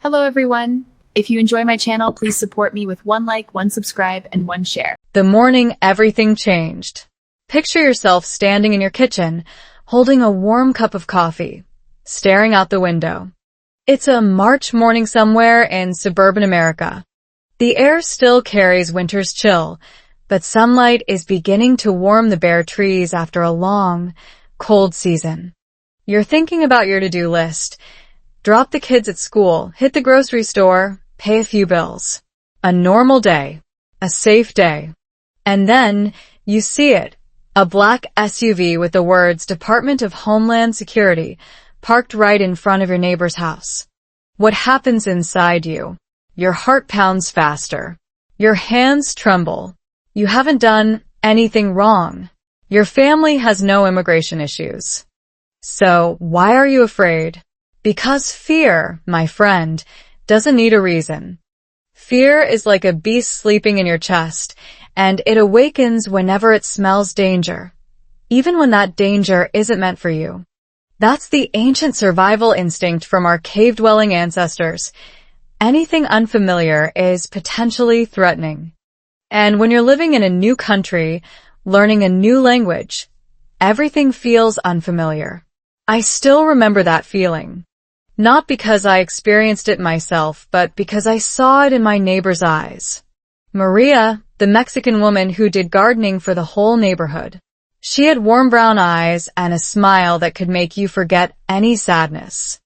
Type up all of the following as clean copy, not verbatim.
Hello everyone! If you enjoy my channel, please support me with one like, one subscribe, and one share. The morning everything changed. Picture yourself standing in your kitchen, holding a warm cup of coffee, staring out the window. It's a March morning somewhere in suburban America. The air still carries winter's chill, but sunlight is beginning to warm the bare trees after a long, cold season. You're thinking about your to-do list. Drop the kids at school, hit the grocery store, pay a few bills. A normal day. A safe day. And then, you see it. A black SUV with the words Department of Homeland Security parked right in front of your neighbor's house. What happens inside you? Your heart pounds faster. Your hands tremble. You haven't done anything wrong. Your family has no immigration issues. So, why are you afraid? Because fear, my friend, doesn't need a reason. Fear is like a beast sleeping in your chest, and it awakens whenever it smells danger, even when that danger isn't meant for you. That's the ancient survival instinct from our cave-dwelling ancestors. Anything unfamiliar is potentially threatening. And when you're living in a new country, learning a new language, everything feels unfamiliar. I still remember that feeling. Not because I experienced it myself, but because I saw it in my neighbor's eyes. Maria, the Mexican woman who did gardening for the whole neighborhood. She had warm brown eyes and a smile that could make you forget any sadness.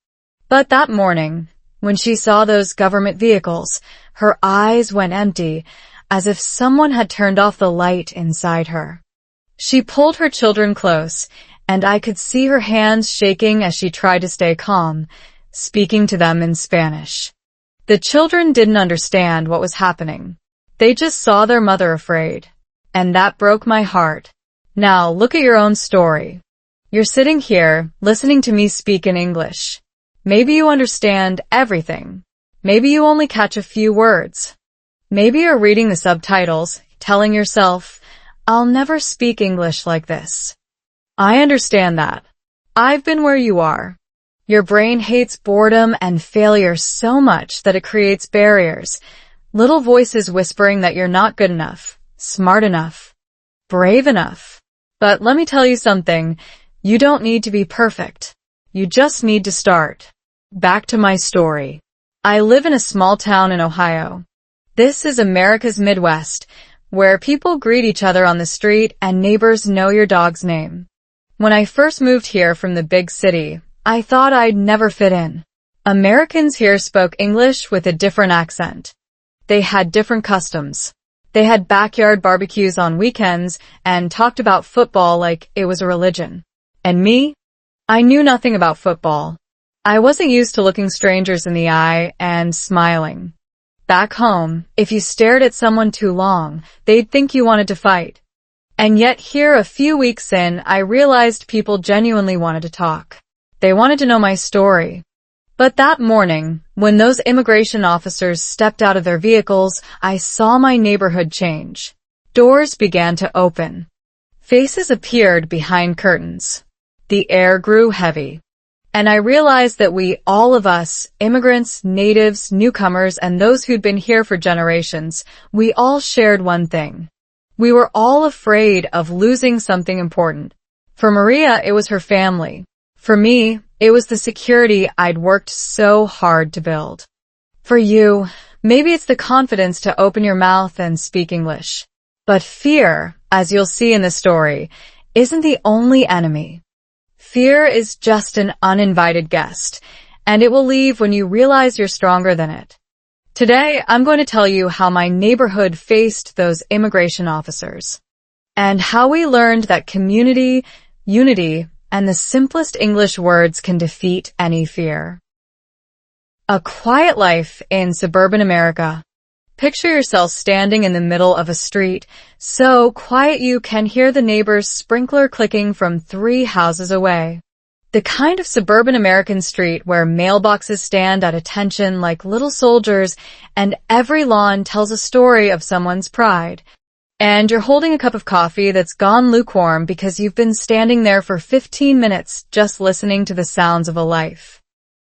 But that morning, when she saw those government vehicles, her eyes went empty, as if someone had turned off the light inside her. She pulled her children close, and I could see her hands shaking as she tried to stay calm, speaking to them in Spanish. The children didn't understand what was happening. They just saw their mother afraid. And that broke my heart. Now, look at your own story. You're sitting here, listening to me speak in English. Maybe you understand everything. Maybe you only catch a few words. Maybe you're reading the subtitles, telling yourself, I'll never speak English like this. I understand that. I've been where you are. Your brain hates boredom and failure so much that it creates barriers, little voices whispering that you're not good enough, smart enough, brave enough. But let me tell you something, you don't need to be perfect. You just need to start. Back to my story. I live in a small town in Ohio. This is America's Midwest, where people greet each other on the street and neighbors know your dog's name. When I first moved here from the big city, I thought I'd never fit in. Americans here spoke English with a different accent. They had different customs. They had backyard barbecues on weekends and talked about football like it was a religion. And me? I knew nothing about football. I wasn't used to looking strangers in the eye and smiling. Back home, if you stared at someone too long, they'd think you wanted to fight. And yet here, a few weeks in, I realized people genuinely wanted to talk. They wanted to know my story. But that morning, when those immigration officers stepped out of their vehicles, I saw my neighborhood change. Doors began to open. Faces appeared behind curtains. The air grew heavy. And I realized that all of us, immigrants, natives, newcomers, and those who'd been here for generations, we all shared one thing. We were all afraid of losing something important. For Maria, it was her family. For me, it was the security I'd worked so hard to build. For you, maybe it's the confidence to open your mouth and speak English. But fear, as you'll see in the story, isn't the only enemy. Fear is just an uninvited guest, and it will leave when you realize you're stronger than it. Today, I'm going to tell you how my neighborhood faced those immigration officers, and how we learned that community, unity, and the simplest English words can defeat any fear. A quiet life in suburban America. Picture yourself standing in the middle of a street, so quiet you can hear the neighbor's sprinkler clicking from 3 houses away. The kind of suburban American street where mailboxes stand at attention like little soldiers and every lawn tells a story of someone's pride. And you're holding a cup of coffee that's gone lukewarm because you've been standing there for 15 minutes just listening to the sounds of a life.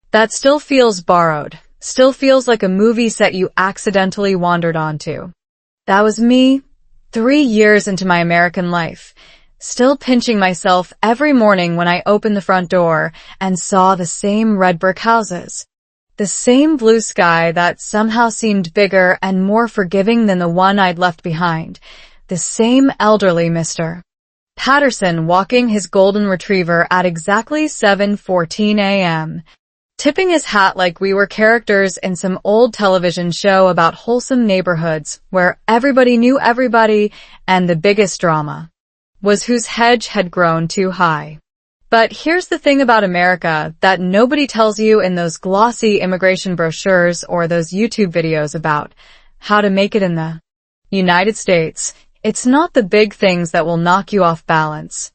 That still feels borrowed, still feels like a movie set you accidentally wandered onto. That was me, 3 years into my American life, still pinching myself every morning when I opened the front door and saw the same red brick houses. The same blue sky that somehow seemed bigger and more forgiving than the one I'd left behind. The same elderly Mr. Patterson walking his golden retriever at exactly 7:14 a.m., tipping his hat like we were characters in some old television show about wholesome neighborhoods where everybody knew everybody, and the biggest drama was whose hedge had grown too high. But here's the thing about America that nobody tells you in those glossy immigration brochures or those YouTube videos about how to make it in the United States. It's not the big things that will knock you off balance.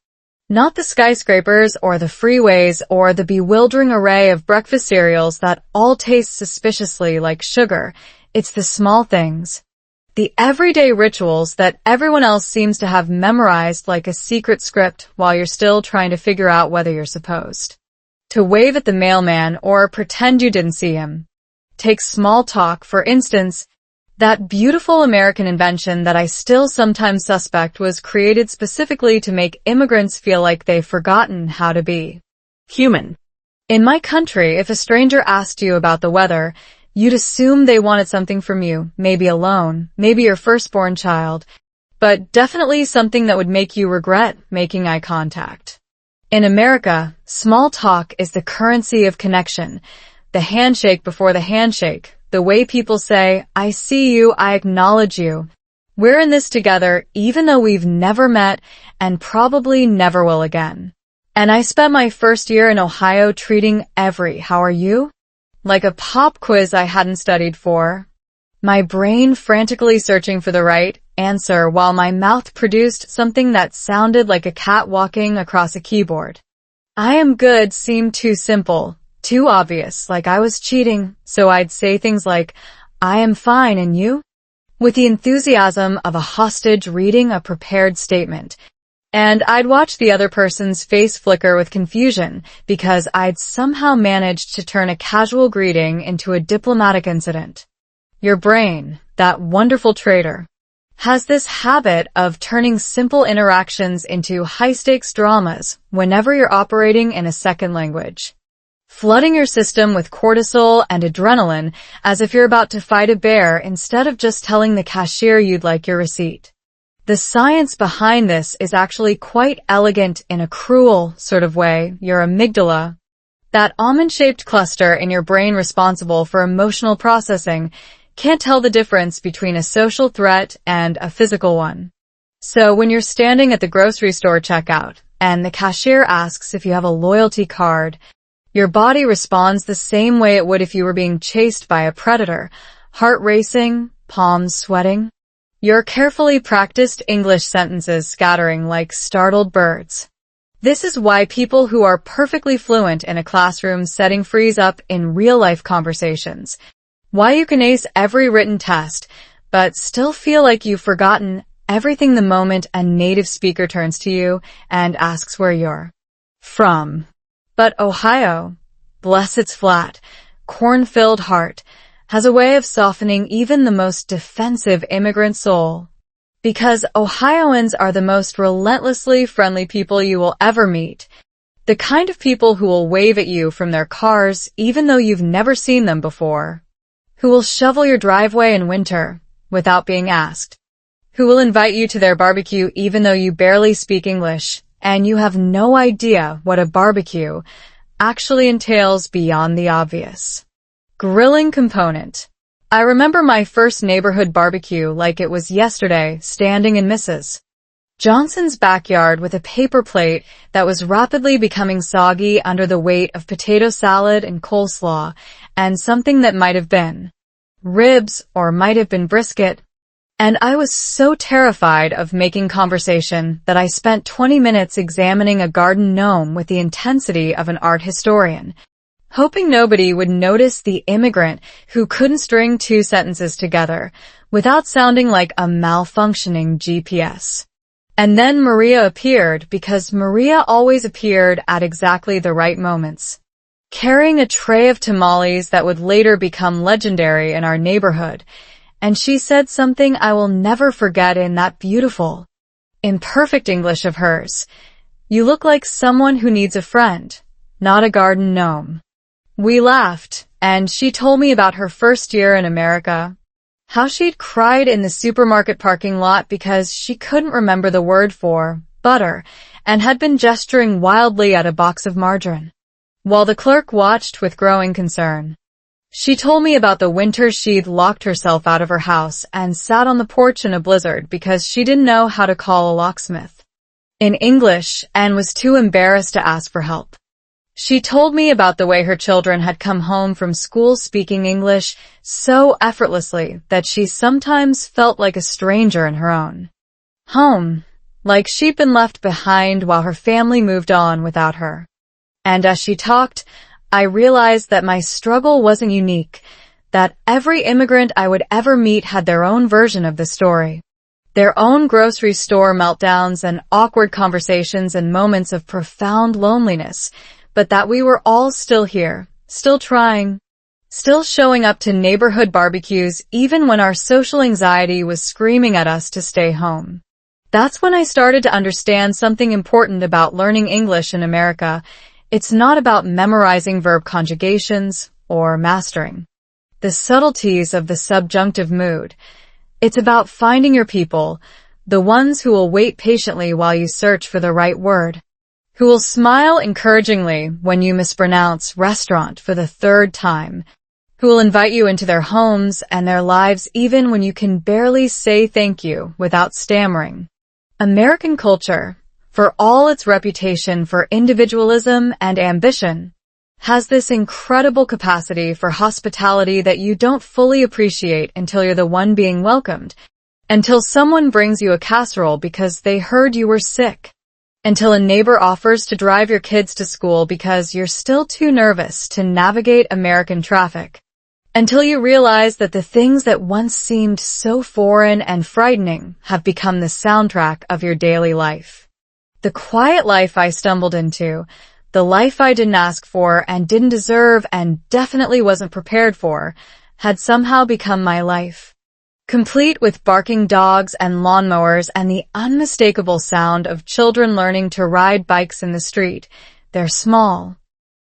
Not the skyscrapers or the freeways or the bewildering array of breakfast cereals that all taste suspiciously like sugar. It's the small things. The everyday rituals that everyone else seems to have memorized like a secret script while you're still trying to figure out whether you're supposed to wave at the mailman or pretend you didn't see him. Take small talk, for instance. That beautiful American invention that I still sometimes suspect was created specifically to make immigrants feel like they've forgotten how to be human. In my country, if a stranger asked you about the weather, you'd assume they wanted something from you, maybe a loan, maybe your firstborn child, but definitely something that would make you regret making eye contact. In America, small talk is the currency of connection, the handshake before the handshake, the way people say, I see you, I acknowledge you. We're in this together even though we've never met and probably never will again. And I spent my first year in Ohio treating every "how are you?" like a pop quiz I hadn't studied for. My brain frantically searching for the right answer while my mouth produced something that sounded like a cat walking across a keyboard. I am good seemed too simple, too obvious, like I was cheating, so I'd say things like, I am fine, and you? With the enthusiasm of a hostage reading a prepared statement. And I'd watch the other person's face flicker with confusion because I'd somehow managed to turn a casual greeting into a diplomatic incident. Your brain, that wonderful traitor, has this habit of turning simple interactions into high-stakes dramas whenever you're operating in a second language. Flooding your system with cortisol and adrenaline as if you're about to fight a bear instead of just telling the cashier you'd like your receipt. The science behind this is actually quite elegant in a cruel sort of way. Your amygdala, that almond-shaped cluster in your brain responsible for emotional processing, can't tell the difference between a social threat and a physical one. So when you're standing at the grocery store checkout and the cashier asks if you have a loyalty card, your body responds the same way it would if you were being chased by a predator, heart racing, palms sweating. Your carefully practiced English sentences scattering like startled birds. This is why people who are perfectly fluent in a classroom setting freeze up in real-life conversations. Why you can ace every written test, but still feel like you've forgotten everything the moment a native speaker turns to you and asks where you're from. But Ohio, bless its flat, corn-filled heart, has a way of softening even the most defensive immigrant soul. Because Ohioans are the most relentlessly friendly people you will ever meet. The kind of people who will wave at you from their cars even though you've never seen them before. Who will shovel your driveway in winter without being asked. Who will invite you to their barbecue even though you barely speak English and you have no idea what a barbecue actually entails beyond the obvious. Grilling component. I remember my first neighborhood barbecue like it was yesterday, standing in Mrs. Johnson's backyard with a paper plate that was rapidly becoming soggy under the weight of potato salad and coleslaw, and something that might have been ribs or might have been brisket. And I was so terrified of making conversation that I spent 20 minutes examining a garden gnome with the intensity of an art historian, hoping nobody would notice the immigrant who couldn't string 2 sentences together without sounding like a malfunctioning GPS. And then Maria appeared because Maria always appeared at exactly the right moments. carrying a tray of tamales that would later become legendary in our neighborhood, and she said something I will never forget in that beautiful, imperfect English of hers. "You look like someone who needs a friend, not a garden gnome." We laughed, and she told me about her first year in America, how she'd cried in the supermarket parking lot because she couldn't remember the word for butter and had been gesturing wildly at a box of margarine, while the clerk watched with growing concern. She told me about the winter she'd locked herself out of her house and sat on the porch in a blizzard because she didn't know how to call a locksmith in English and was too embarrassed to ask for help. She told me about the way her children had come home from school speaking English so effortlessly that she sometimes felt like a stranger in her own home, like she'd been left behind while her family moved on without her. And as she talked, I realized that my struggle wasn't unique, that every immigrant I would ever meet had their own version of the story, their own grocery store meltdowns and awkward conversations and moments of profound loneliness, but that we were all still here, still trying, still showing up to neighborhood barbecues even when our social anxiety was screaming at us to stay home. That's when I started to understand something important about learning English in America. It's not about memorizing verb conjugations or mastering the subtleties of the subjunctive mood. It's about finding your people, the ones who will wait patiently while you search for the right word, who will smile encouragingly when you mispronounce restaurant for the third time, who will invite you into their homes and their lives even when you can barely say thank you without stammering. American culture, for all its reputation for individualism and ambition, has this incredible capacity for hospitality that you don't fully appreciate until you're the one being welcomed, until someone brings you a casserole because they heard you were sick, until a neighbor offers to drive your kids to school because you're still too nervous to navigate American traffic, until you realize that the things that once seemed so foreign and frightening have become the soundtrack of your daily life. The quiet life I stumbled into, the life I didn't ask for and didn't deserve and definitely wasn't prepared for, had somehow become my life. Complete with barking dogs and lawnmowers and the unmistakable sound of children learning to ride bikes in the street, their small,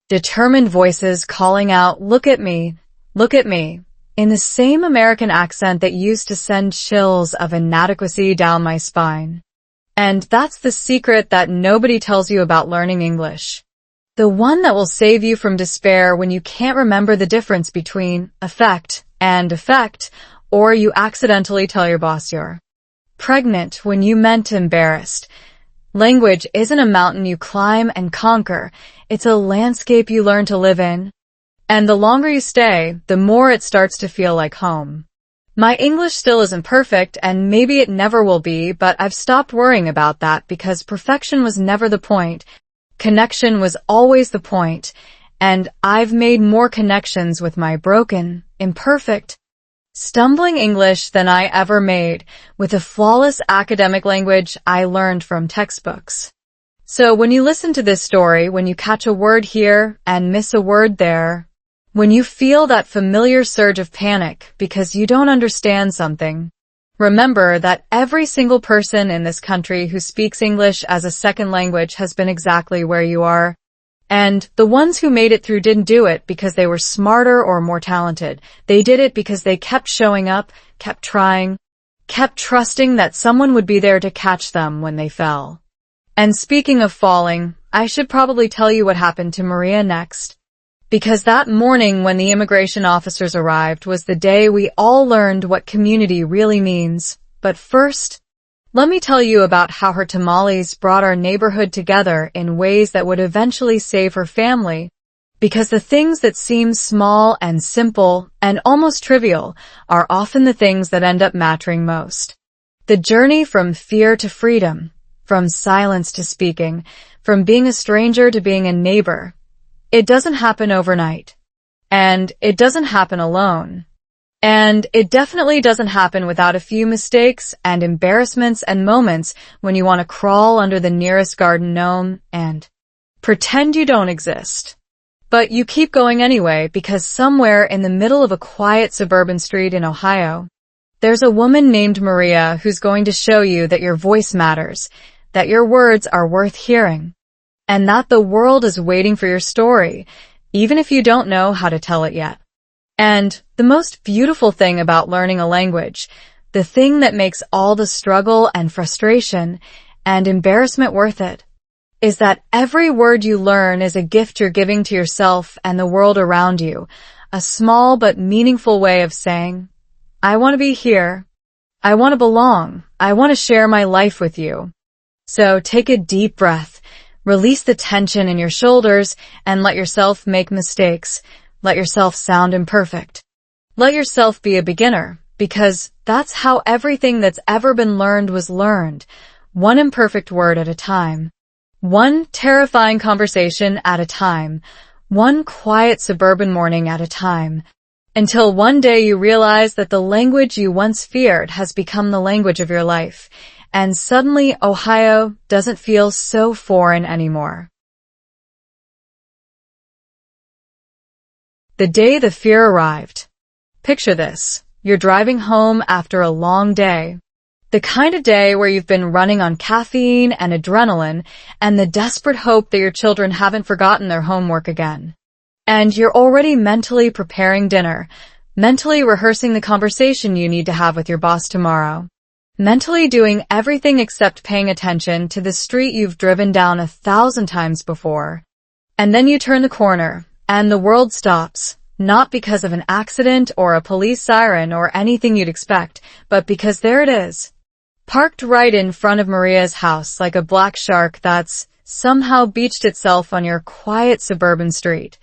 determined voices calling out, look at me, in the same American accent that used to send chills of inadequacy down my spine. And that's the secret that nobody tells you about learning English. The one that will save you from despair when you can't remember the difference between affect and effect, or you accidentally tell your boss you're pregnant when you meant embarrassed. Language isn't a mountain you climb and conquer. It's a landscape you learn to live in. And the longer you stay, the more it starts to feel like home. My English still isn't perfect, and maybe it never will be, but I've stopped worrying about that because perfection was never the point. Connection was always the point, and I've made more connections with my broken, imperfect, stumbling English than I ever made with a flawless academic language I learned from textbooks. So when you listen to this story, when you catch a word here and miss a word there, when you feel that familiar surge of panic because you don't understand something, remember that every single person in this country who speaks English as a second language has been exactly where you are. And the ones who made it through didn't do it because they were smarter or more talented. They did it because they kept showing up, kept trying, kept trusting that someone would be there to catch them when they fell. And speaking of falling, I should probably tell you what happened to Maria next. Because that morning when the immigration officers arrived was the day we all learned what community really means. But first, let me tell you about how her tamales brought our neighborhood together in ways that would eventually save her family. Because the things that seem small and simple and almost trivial are often the things that end up mattering most. The journey from fear to freedom, from silence to speaking, from being a stranger to being a neighbor. It doesn't happen overnight. And it doesn't happen alone. And it definitely doesn't happen without a few mistakes and embarrassments and moments when you want to crawl under the nearest garden gnome and pretend you don't exist. But you keep going anyway because somewhere in the middle of a quiet suburban street in Ohio, there's a woman named Maria who's going to show you that your voice matters, that your words are worth hearing, and that the world is waiting for your story, even if you don't know how to tell it yet. And the most beautiful thing about learning a language, the thing that makes all the struggle and frustration and embarrassment worth it, is that every word you learn is a gift you're giving to yourself and the world around you, a small but meaningful way of saying, I want to be here, I want to belong, I want to share my life with you. So take a deep breath, release the tension in your shoulders, and let yourself make mistakes. Let yourself sound imperfect. Let yourself be a beginner, because that's how everything that's ever been learned was learned, one imperfect word at a time, one terrifying conversation at a time, one quiet suburban morning at a time, until one day you realize that the language you once feared has become the language of your life, and suddenly Ohio doesn't feel so foreign anymore. The day the fear arrived. Picture this. You're driving home after a long day. The kind of day where you've been running on caffeine and adrenaline and the desperate hope that your children haven't forgotten their homework again. And you're already mentally preparing dinner, mentally rehearsing the conversation you need to have with your boss tomorrow, mentally doing everything except paying attention to the street you've driven down 1,000 times before. And then you turn the corner, and the world stops, not because of an accident or a police siren or anything you'd expect, but because there it is, parked right in front of Maria's house like a black shark that's somehow beached itself on your quiet suburban street.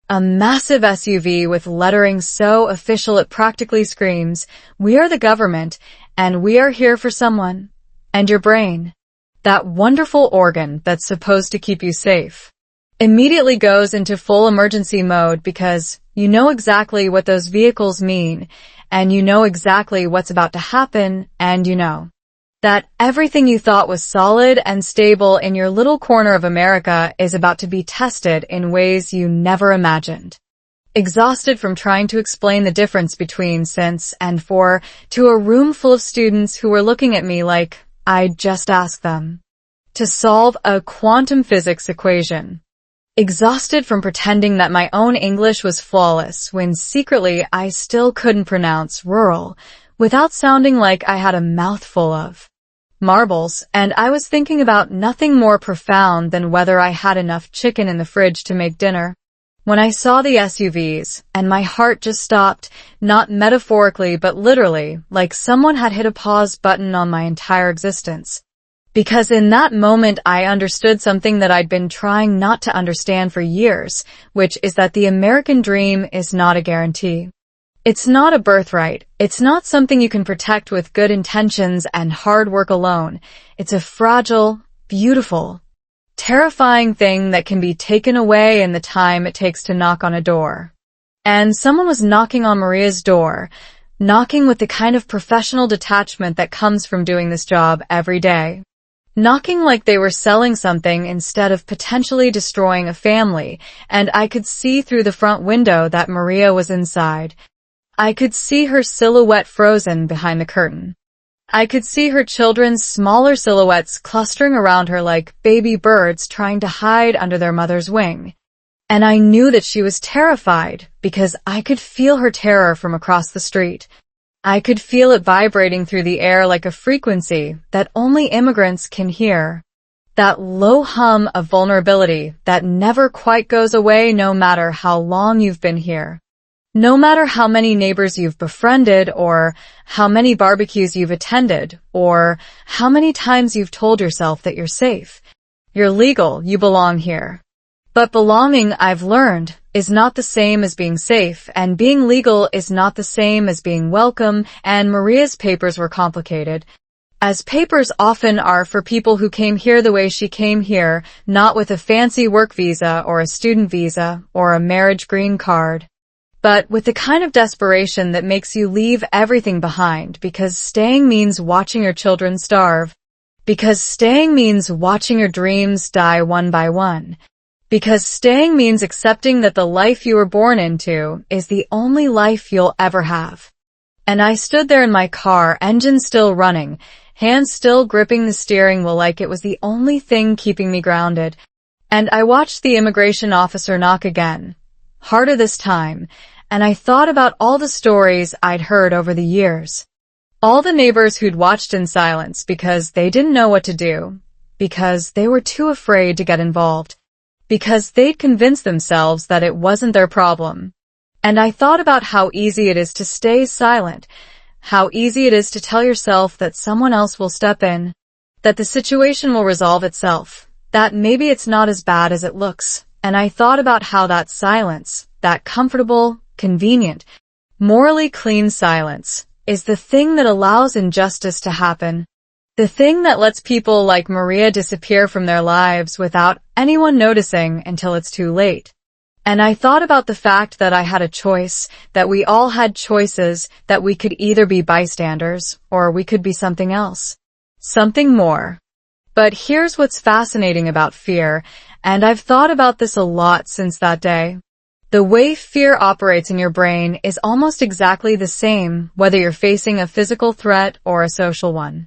A massive SUV with lettering so official it practically screams, "We are the government, and we are here for someone." And your brain, that wonderful organ that's supposed to keep you safe, immediately goes into full emergency mode because you know exactly what those vehicles mean, and you know exactly what's about to happen, and you know that everything you thought was solid and stable in your little corner of America is about to be tested in ways you never imagined. Exhausted from trying to explain the difference between since and for to a room full of students who were looking at me like I'd just asked them to solve a quantum physics equation. Exhausted from pretending that my own English was flawless when secretly I still couldn't pronounce rural without sounding like I had a mouthful of marbles, and I was thinking about nothing more profound than whether I had enough chicken in the fridge to make dinner. When I saw the SUVs, and my heart just stopped, not metaphorically but literally, like someone had hit a pause button on my entire existence. Because in that moment I understood something that I'd been trying not to understand for years, which is that the American dream is not a guarantee. It's not a birthright. It's not something you can protect with good intentions and hard work alone. It's a fragile, beautiful, terrifying thing that can be taken away in the time it takes to knock on a door. And someone was knocking on Maria's door, knocking with the kind of professional detachment that comes from doing this job every day. Knocking like they were selling something instead of potentially destroying a family, and I could see through the front window that Maria was inside. I could see her silhouette frozen behind the curtain. I could see her children's smaller silhouettes clustering around her like baby birds trying to hide under their mother's wing. And I knew that she was terrified because I could feel her terror from across the street. I could feel it vibrating through the air like a frequency that only immigrants can hear. That low hum of vulnerability that never quite goes away no matter how long you've been here. No matter how many neighbors you've befriended, or how many barbecues you've attended, or how many times you've told yourself that you're safe. You're legal, you belong here. But belonging, I've learned, is not the same as being safe, and being legal is not the same as being welcome, and Maria's papers were complicated, as papers often are for people who came here the way she came here, not with a fancy work visa or a student visa or a marriage green card, but with the kind of desperation that makes you leave everything behind because staying means watching your children starve, because staying means watching your dreams die one by one, Because staying means accepting that the life you were born into is the only life you'll ever have. And I stood there in my car, engine still running, hands still gripping the steering wheel like it was the only thing keeping me grounded. And I watched the immigration officer knock again, harder this time, and I thought about all the stories I'd heard over the years. All the neighbors who'd watched in silence because they didn't know what to do, because they were too afraid to get involved, because they'd convinced themselves that it wasn't their problem. And I thought about how easy it is to stay silent, how easy it is to tell yourself that someone else will step in, that the situation will resolve itself, that maybe it's not as bad as it looks. And I thought about how that silence, that comfortable, convenient, morally clean silence, is the thing that allows injustice to happen. The thing that lets people like Maria disappear from their lives without anyone noticing until it's too late. And I thought about the fact that I had a choice, that we all had choices, that we could either be bystanders, or we could be something else. Something more. But here's what's fascinating about fear, and I've thought about this a lot since that day. The way fear operates in your brain is almost exactly the same whether you're facing a physical threat or a social one.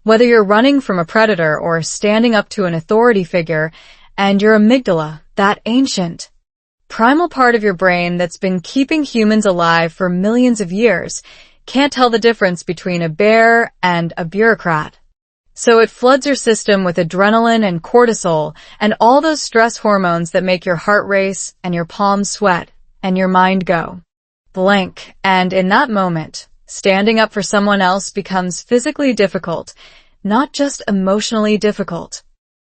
Whether you're running from a predator or standing up to an authority figure, and your amygdala, that ancient, primal part of your brain that's been keeping humans alive for millions of years, can't tell the difference between a bear and a bureaucrat. So it floods your system with adrenaline and cortisol and all those stress hormones that make your heart race and your palms sweat and your mind go blank. And in that moment, standing up for someone else becomes physically difficult, not just emotionally difficult,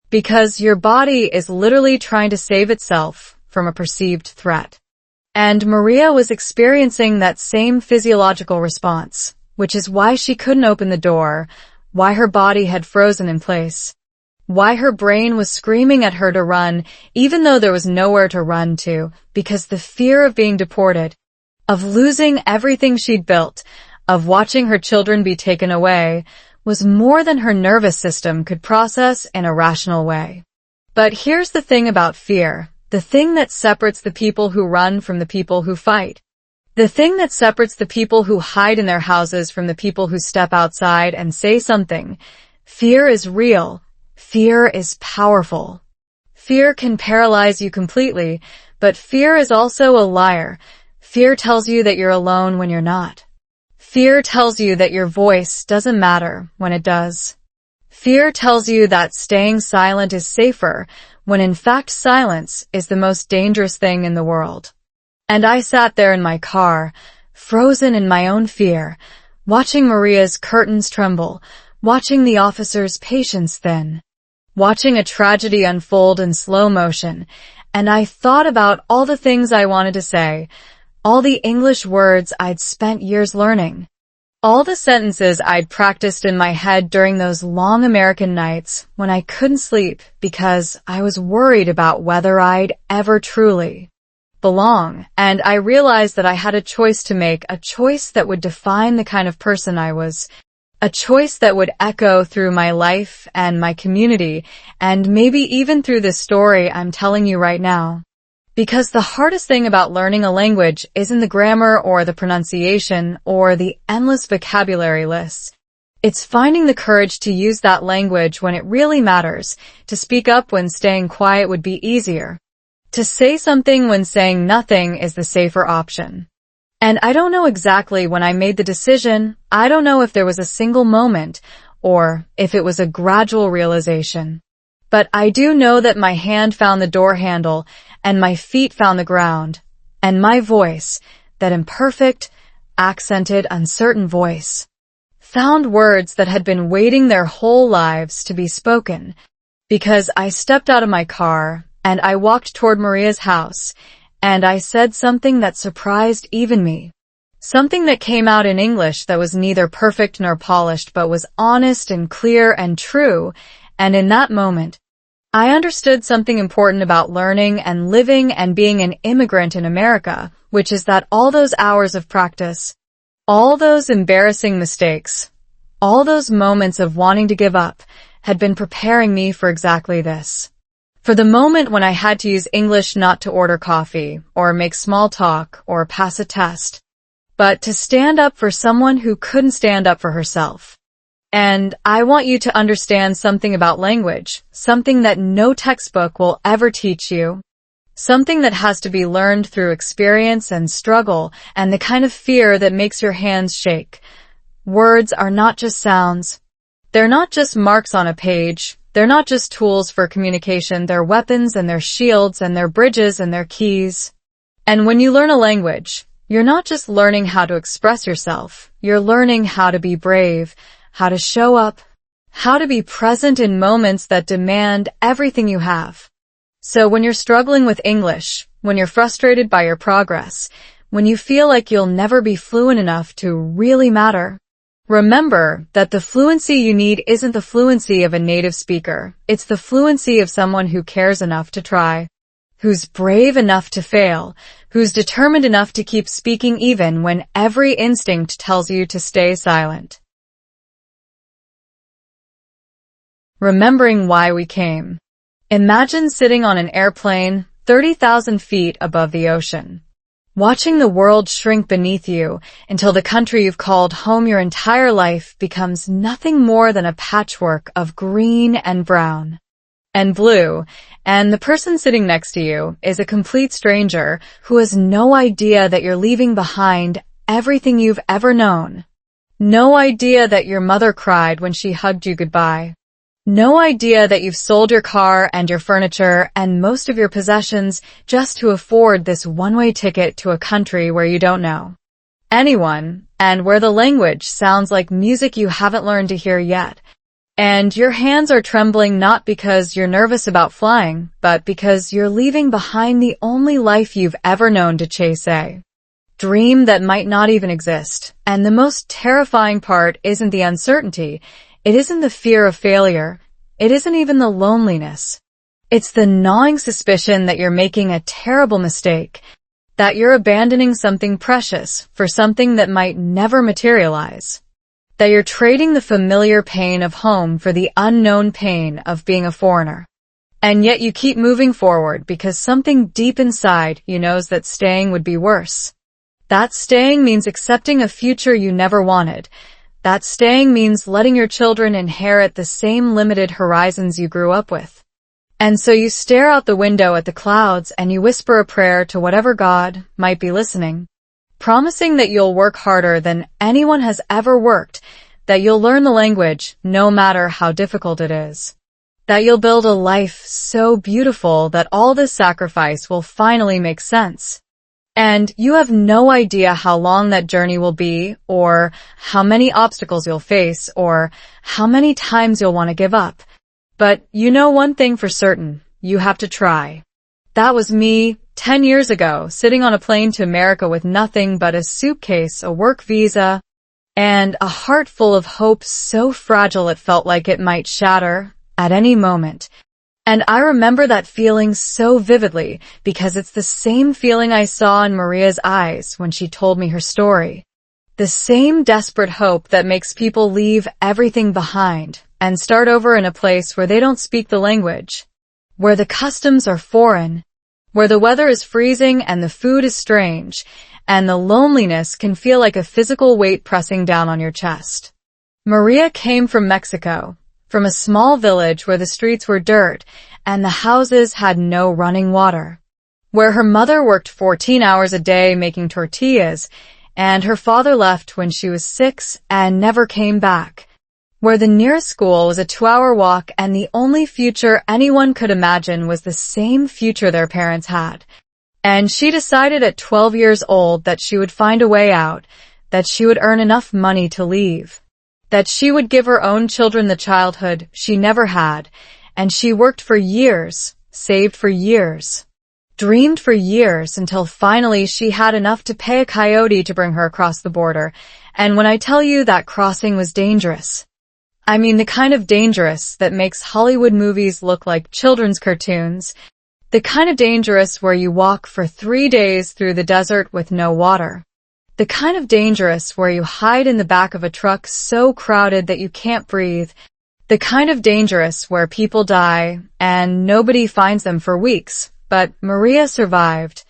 because your body is literally trying to save itself from a perceived threat. And Maria was experiencing that same physiological response, which is why she couldn't open the door, why her body had frozen in place, why her brain was screaming at her to run, even though there was nowhere to run to, because the fear of being deported, of losing everything she'd built, of watching her children be taken away, was more than her nervous system could process in a rational way. But here's the thing about fear, the thing that separates the people who run from the people who fight. The thing that separates the people who hide in their houses from the people who step outside and say something. Fear is real. Fear is powerful. Fear can paralyze you completely, but fear is also a liar. Fear tells you that you're alone when you're not. Fear tells you that your voice doesn't matter when it does. Fear tells you that staying silent is safer, when in fact silence is the most dangerous thing in the world. And I sat there in my car, frozen in my own fear, watching Maria's curtains tremble, watching the officer's patience thin, watching a tragedy unfold in slow motion, and I thought about all the things I wanted to say, all the English words I'd spent years learning, all the sentences I'd practiced in my head during those long American nights when I couldn't sleep because I was worried about whether I'd ever truly belong. And I realized that I had a choice to make, a choice that would define the kind of person I was, a choice that would echo through my life and my community, and maybe even through this story I'm telling you right now. Because the hardest thing about learning a language isn't the grammar or the pronunciation or the endless vocabulary lists. It's finding the courage to use that language when it really matters, to speak up when staying quiet would be easier, to say something when saying nothing is the safer option. And I don't know exactly when I made the decision. I don't know if there was a single moment or if it was a gradual realization. But I do know that my hand found the door handle and my feet found the ground, and my voice, that imperfect, accented, uncertain voice, found words that had been waiting their whole lives to be spoken, because I stepped out of my car and I walked toward Maria's house, and I said something that surprised even me. Something that came out in English that was neither perfect nor polished but was honest and clear and true, and in that moment, I understood something important about learning and living and being an immigrant in America, which is that all those hours of practice, all those embarrassing mistakes, all those moments of wanting to give up, had been preparing me for exactly this. For the moment when I had to use English not to order coffee, or make small talk, or pass a test, but to stand up for someone who couldn't stand up for herself. And I want you to understand something about language, something that no textbook will ever teach you, something that has to be learned through experience and struggle and the kind of fear that makes your hands shake. Words are not just sounds. They're not just marks on a page. They're not just tools for communication. They're weapons and they're shields and they're bridges and they're keys. And when you learn a language, you're not just learning how to express yourself. You're learning how to be brave, how to show up, how to be present in moments that demand everything you have. So when you're struggling with English, when you're frustrated by your progress, when you feel like you'll never be fluent enough to really matter, remember that the fluency you need isn't the fluency of a native speaker. It's the fluency of someone who cares enough to try, who's brave enough to fail, who's determined enough to keep speaking even when every instinct tells you to stay silent. Remembering why we came. Imagine sitting on an airplane 30,000 feet above the ocean, watching the world shrink beneath you until the country you've called home your entire life becomes nothing more than a patchwork of green and brown and blue, and the person sitting next to you is a complete stranger who has no idea that you're leaving behind everything you've ever known. No idea that your mother cried when she hugged you goodbye. No idea that you've sold your car and your furniture and most of your possessions just to afford this one-way ticket to a country where you don't know anyone and where the language sounds like music you haven't learned to hear yet. And your hands are trembling not because you're nervous about flying, but because you're leaving behind the only life you've ever known to chase a dream that might not even exist. And the most terrifying part isn't the uncertainty. It isn't the fear of failure. It isn't even the loneliness. It's the gnawing suspicion that you're making a terrible mistake, that you're abandoning something precious for something that might never materialize, that you're trading the familiar pain of home for the unknown pain of being a foreigner. And yet you keep moving forward because something deep inside you knows that staying would be worse. That staying means accepting a future you never wanted. That staying means letting your children inherit the same limited horizons you grew up with. And so you stare out the window at the clouds and you whisper a prayer to whatever God might be listening, promising that you'll work harder than anyone has ever worked, that you'll learn the language no matter how difficult it is, that you'll build a life so beautiful that all this sacrifice will finally make sense. And you have no idea how long that journey will be, or how many obstacles you'll face, or how many times you'll want to give up. But you know one thing for certain, you have to try. That was me 10 years ago, sitting on a plane to America with nothing but a suitcase, a work visa, and a heart full of hope so fragile it felt like it might shatter at any moment. And I remember that feeling so vividly because it's the same feeling I saw in Maria's eyes when she told me her story. The same desperate hope that makes people leave everything behind and start over in a place where they don't speak the language, where the customs are foreign, where the weather is freezing and the food is strange, and the loneliness can feel like a physical weight pressing down on your chest. Maria came from Mexico, from a small village where the streets were dirt and the houses had no running water, where her mother worked 14 hours a day making tortillas, and her father left when she was 6 and never came back, where the nearest school was a 2-hour walk and the only future anyone could imagine was the same future their parents had. And she decided at 12 years old that she would find a way out, that she would earn enough money to leave, that she would give her own children the childhood she never had, and she worked for years, saved for years, dreamed for years until finally she had enough to pay a coyote to bring her across the border. And when I tell you that crossing was dangerous, I mean the kind of dangerous that makes Hollywood movies look like children's cartoons, the kind of dangerous where you walk for 3 days through the desert with no water. The kind of dangerous where you hide in the back of a truck so crowded that you can't breathe. The kind of dangerous where people die and nobody finds them for weeks. But Maria survived.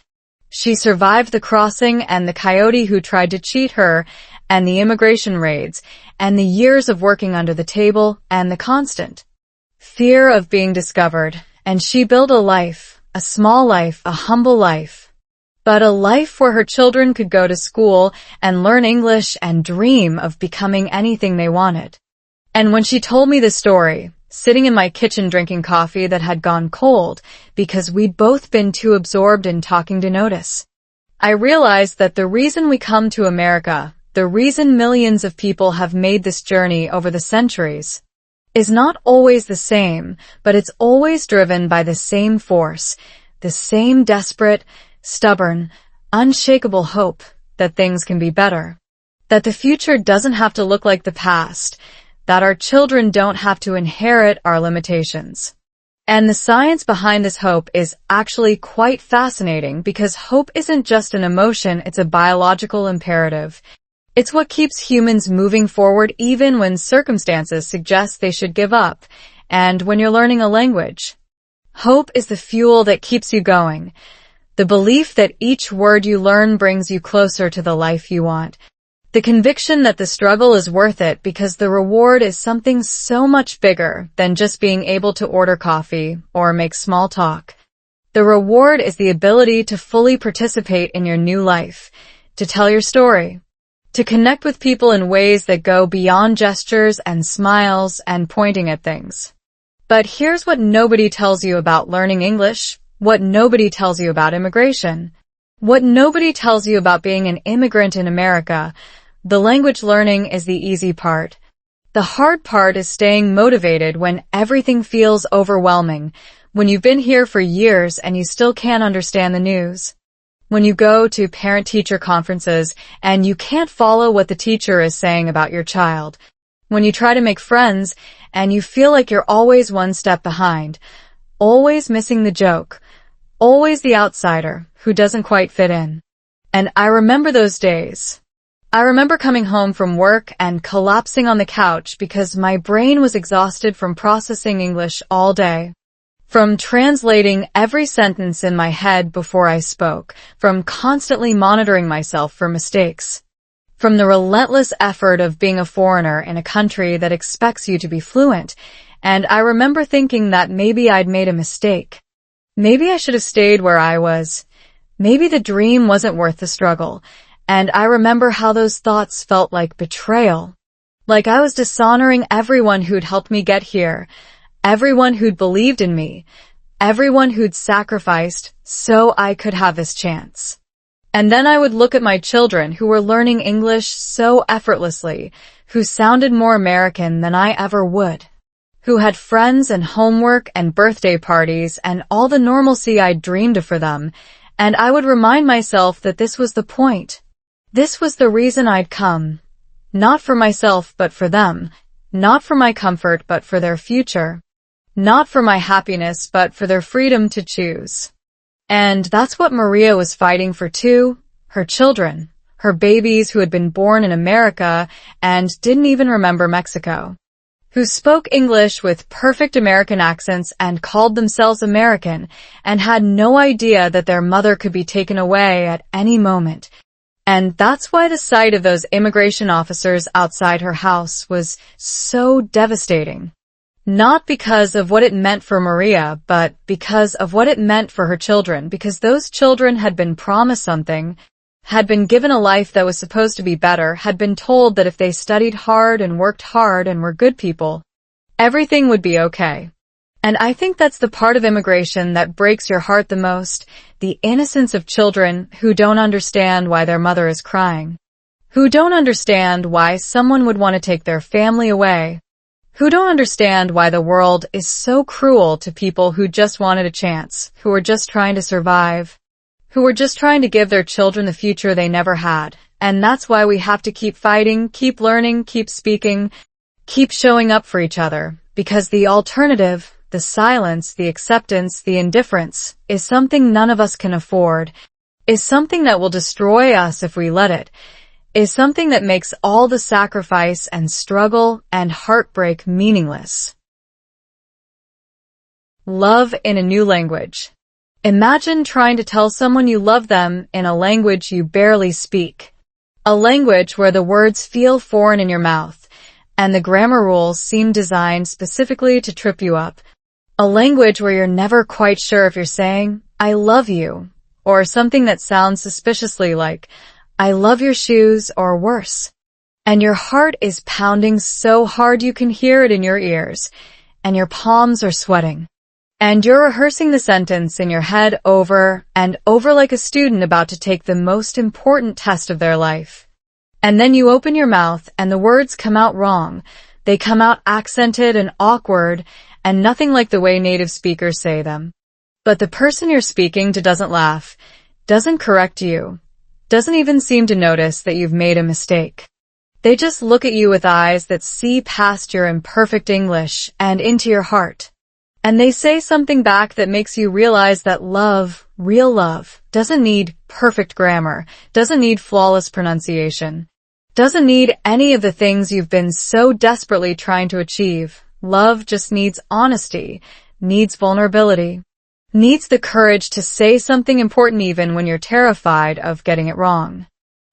She survived the crossing and the coyote who tried to cheat her and the immigration raids and the years of working under the table and the constant fear of being discovered. And she built a life, a small life, a humble life, but a life where her children could go to school and learn English and dream of becoming anything they wanted. And when she told me the story, sitting in my kitchen drinking coffee that had gone cold because we'd both been too absorbed in talking to notice, I realized that the reason we come to America, the reason millions of people have made this journey over the centuries, is not always the same, but it's always driven by the same force, the same desperate, stubborn, unshakable hope that things can be better, that the future doesn't have to look like the past, that our children don't have to inherit our limitations. And the science behind this hope is actually quite fascinating because hope isn't just an emotion, it's a biological imperative. It's what keeps humans moving forward even when circumstances suggest they should give up, and when you're learning a language. Hope is the fuel that keeps you going, the belief that each word you learn brings you closer to the life you want. The conviction that the struggle is worth it because the reward is something so much bigger than just being able to order coffee or make small talk. The reward is the ability to fully participate in your new life, to tell your story, to connect with people in ways that go beyond gestures and smiles and pointing at things. But here's what nobody tells you about learning English, what nobody tells you about immigration, what nobody tells you about being an immigrant in America. The language learning is the easy part. The hard part is staying motivated when everything feels overwhelming, when you've been here for years and you still can't understand the news. When you go to parent-teacher conferences and you can't follow what the teacher is saying about your child. When you try to make friends and you feel like you're always one step behind, always missing the joke, always the outsider who doesn't quite fit in. And I remember those days. I remember coming home from work and collapsing on the couch because my brain was exhausted from processing English all day. From translating every sentence in my head before I spoke, from constantly monitoring myself for mistakes, from the relentless effort of being a foreigner in a country that expects you to be fluent. And I remember thinking that maybe I'd made a mistake. Maybe I should have stayed where I was. Maybe the dream wasn't worth the struggle. And I remember how those thoughts felt like betrayal. Like I was dishonoring everyone who'd helped me get here, everyone who'd believed in me, everyone who'd sacrificed so I could have this chance. And then I would look at my children who were learning English so effortlessly, who sounded more American than I ever would, who had friends and homework and birthday parties and all the normalcy I'd dreamed of for them, and I would remind myself that this was the point. This was the reason I'd come. Not for myself, but for them. Not for my comfort, but for their future. Not for my happiness, but for their freedom to choose. And that's what Maria was fighting for too. Her children. Her babies who had been born in America and didn't even remember Mexico. Who spoke English with perfect American accents and called themselves American and had no idea that their mother could be taken away at any moment. And that's why the sight of those immigration officers outside her house was so devastating. Not because of what it meant for Maria, but because of what it meant for her children, because those children had been promised something, had been given a life that was supposed to be better, had been told that if they studied hard and worked hard and were good people, everything would be okay. And I think that's the part of immigration that breaks your heart the most, the innocence of children who don't understand why their mother is crying, who don't understand why someone would want to take their family away, who don't understand why the world is so cruel to people who just wanted a chance, who are just trying to survive, who are just trying to give their children the future they never had. And that's why we have to keep fighting, keep learning, keep speaking, keep showing up for each other, because the alternative, the silence, the acceptance, the indifference, is something none of us can afford, is something that will destroy us if we let it. is something that makes all the sacrifice and struggle and heartbreak meaningless. Love in a new language. Imagine trying to tell someone you love them in a language you barely speak. A language where the words feel foreign in your mouth, and the grammar rules seem designed specifically to trip you up. A language where you're never quite sure if you're saying, "I love you," or something that sounds suspiciously like, "I love your shoes," or worse. And your heart is pounding so hard you can hear it in your ears, and your palms are sweating. And you're rehearsing the sentence in your head over and over like a student about to take the most important test of their life. And then you open your mouth and the words come out wrong. They come out accented and awkward and nothing like the way native speakers say them. But the person you're speaking to doesn't laugh, doesn't correct you, doesn't even seem to notice that you've made a mistake. They just look at you with eyes that see past your imperfect English and into your heart. And they say something back that makes you realize that love, real love, doesn't need perfect grammar, doesn't need flawless pronunciation, doesn't need any of the things you've been so desperately trying to achieve. Love just needs honesty, needs vulnerability, needs the courage to say something important even when you're terrified of getting it wrong.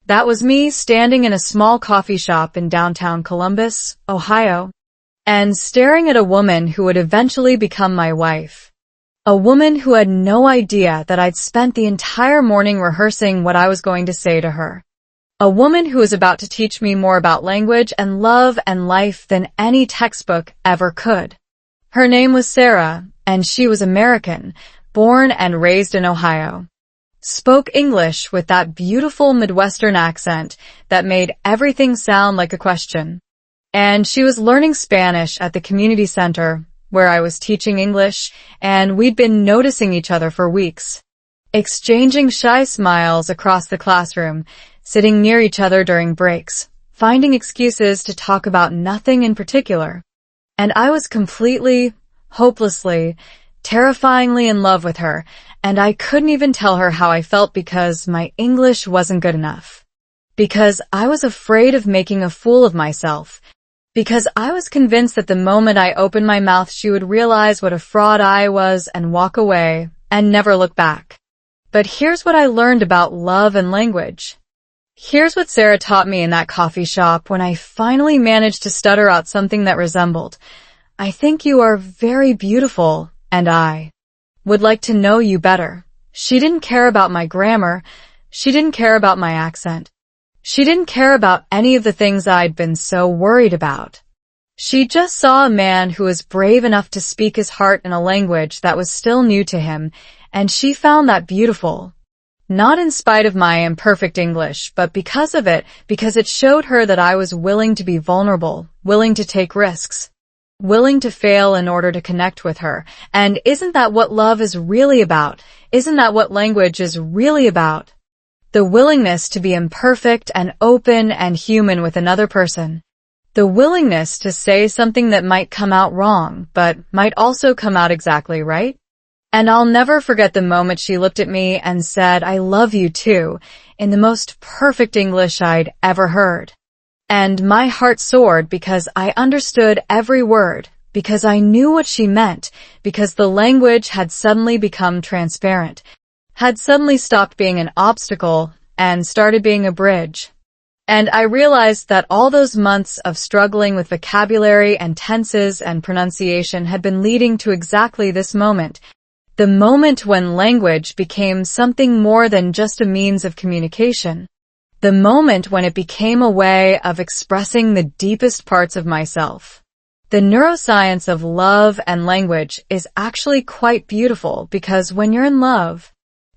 That was me standing in a small coffee shop in downtown Columbus, Ohio, and staring at a woman who would eventually become my wife. A woman who had no idea that I'd spent the entire morning rehearsing what I was going to say to her. A woman who was about to teach me more about language and love and life than any textbook ever could. Her name was Sarah, and she was American, born and raised in Ohio. Spoke English with that beautiful Midwestern accent that made everything sound like a question. And she was learning Spanish at the community center, where I was teaching English, and we'd been noticing each other for weeks. Exchanging shy smiles across the classroom, sitting near each other during breaks, finding excuses to talk about nothing in particular. And I was completely, hopelessly, terrifyingly in love with her, and I couldn't even tell her how I felt because my English wasn't good enough. Because I was afraid of making a fool of myself. Because I was convinced that the moment I opened my mouth she would realize what a fraud I was and walk away and never look back. But here's what I learned about love and language. Here's what Sarah taught me in that coffee shop when I finally managed to stutter out something that resembled, "I think you are very beautiful, and I would like to know you better." She didn't care about my grammar. She didn't care about my accent. She didn't care about any of the things I'd been so worried about. She just saw a man who was brave enough to speak his heart in a language that was still new to him, and she found that beautiful. Not in spite of my imperfect English, but because of it, because it showed her that I was willing to be vulnerable, willing to take risks, willing to fail in order to connect with her. And isn't that what love is really about? Isn't that what language is really about? The willingness to be imperfect and open and human with another person. The willingness to say something that might come out wrong, but might also come out exactly right. And I'll never forget the moment she looked at me and said, "I love you too," in the most perfect English I'd ever heard. And my heart soared because I understood every word, because I knew what she meant, because the language had suddenly become transparent, had suddenly stopped being an obstacle and started being a bridge. And I realized that all those months of struggling with vocabulary and tenses and pronunciation had been leading to exactly this moment. The moment when language became something more than just a means of communication. The moment when it became a way of expressing the deepest parts of myself. The neuroscience of love and language is actually quite beautiful because when you're in love,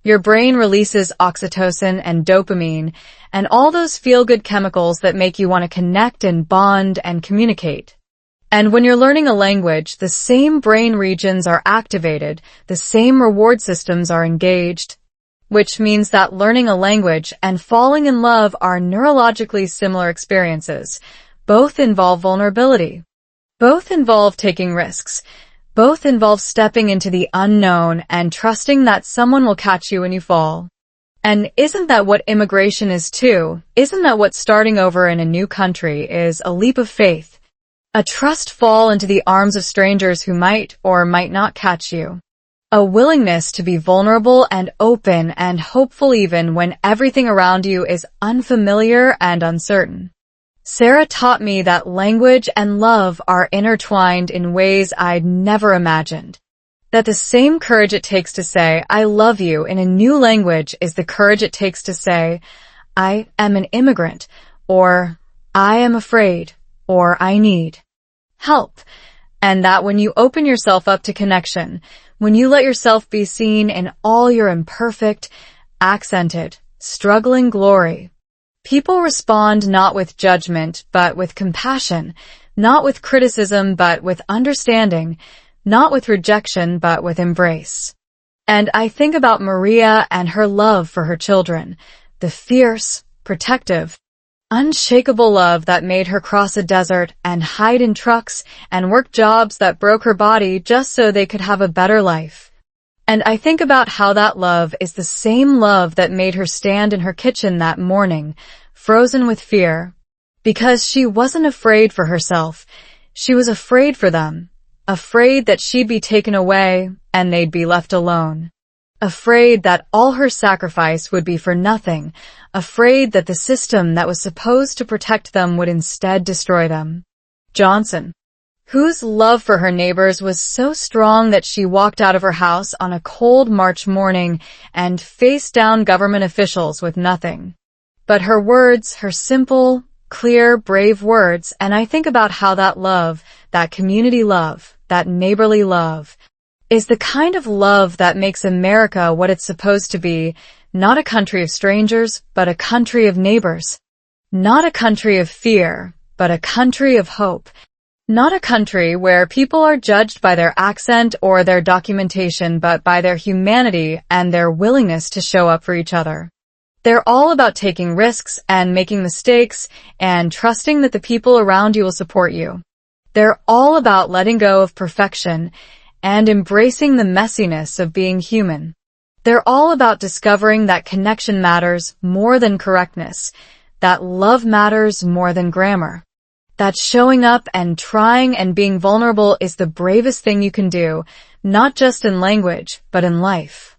your brain releases oxytocin and dopamine and all those feel-good chemicals that make you want to connect and bond and communicate. And when you're learning a language, the same brain regions are activated, the same reward systems are engaged, which means that learning a language and falling in love are neurologically similar experiences. Both involve vulnerability. Both involve taking risks. Both involve stepping into the unknown and trusting that someone will catch you when you fall. And isn't that what immigration is too? Isn't that what starting over in a new country is? A leap of faith, a trust fall into the arms of strangers who might or might not catch you, a willingness to be vulnerable and open and hopeful even when everything around you is unfamiliar and uncertain. Sarah taught me that language and love are intertwined in ways I'd never imagined. That the same courage it takes to say, I love you in a new language is the courage it takes to say, I am an immigrant, or I am afraid, or I need help. And that when you open yourself up to connection, when you let yourself be seen in all your imperfect, accented, struggling glory, people respond not with judgment, but with compassion, not with criticism, but with understanding, not with rejection, but with embrace. And I think about Maria and her love for her children, the fierce, protective, unshakable love that made her cross a desert and hide in trucks and work jobs that broke her body just so they could have a better life. And I think about how that love is the same love that made her stand in her kitchen that morning, frozen with fear, because she wasn't afraid for herself. She was afraid for them. Afraid that she'd be taken away and they'd be left alone. Afraid that all her sacrifice would be for nothing. Afraid that the system that was supposed to protect them would instead destroy them. Johnson, whose love for her neighbors was so strong that she walked out of her house on a cold March morning and faced down government officials with nothing but her words, her simple, clear, brave words, and I think about how that love, that community love, that neighborly love, is the kind of love that makes America what it's supposed to be, not a country of strangers, but a country of neighbors. Not a country of fear, but a country of hope. Not a country where people are judged by their accent or their documentation, but by their humanity and their willingness to show up for each other. They're all about taking risks and making mistakes and trusting that the people around you will support you. They're all about letting go of perfection and embracing the messiness of being human. They're all about discovering that connection matters more than correctness, that love matters more than grammar, that showing up and trying and being vulnerable is the bravest thing you can do, not just in language, but in life.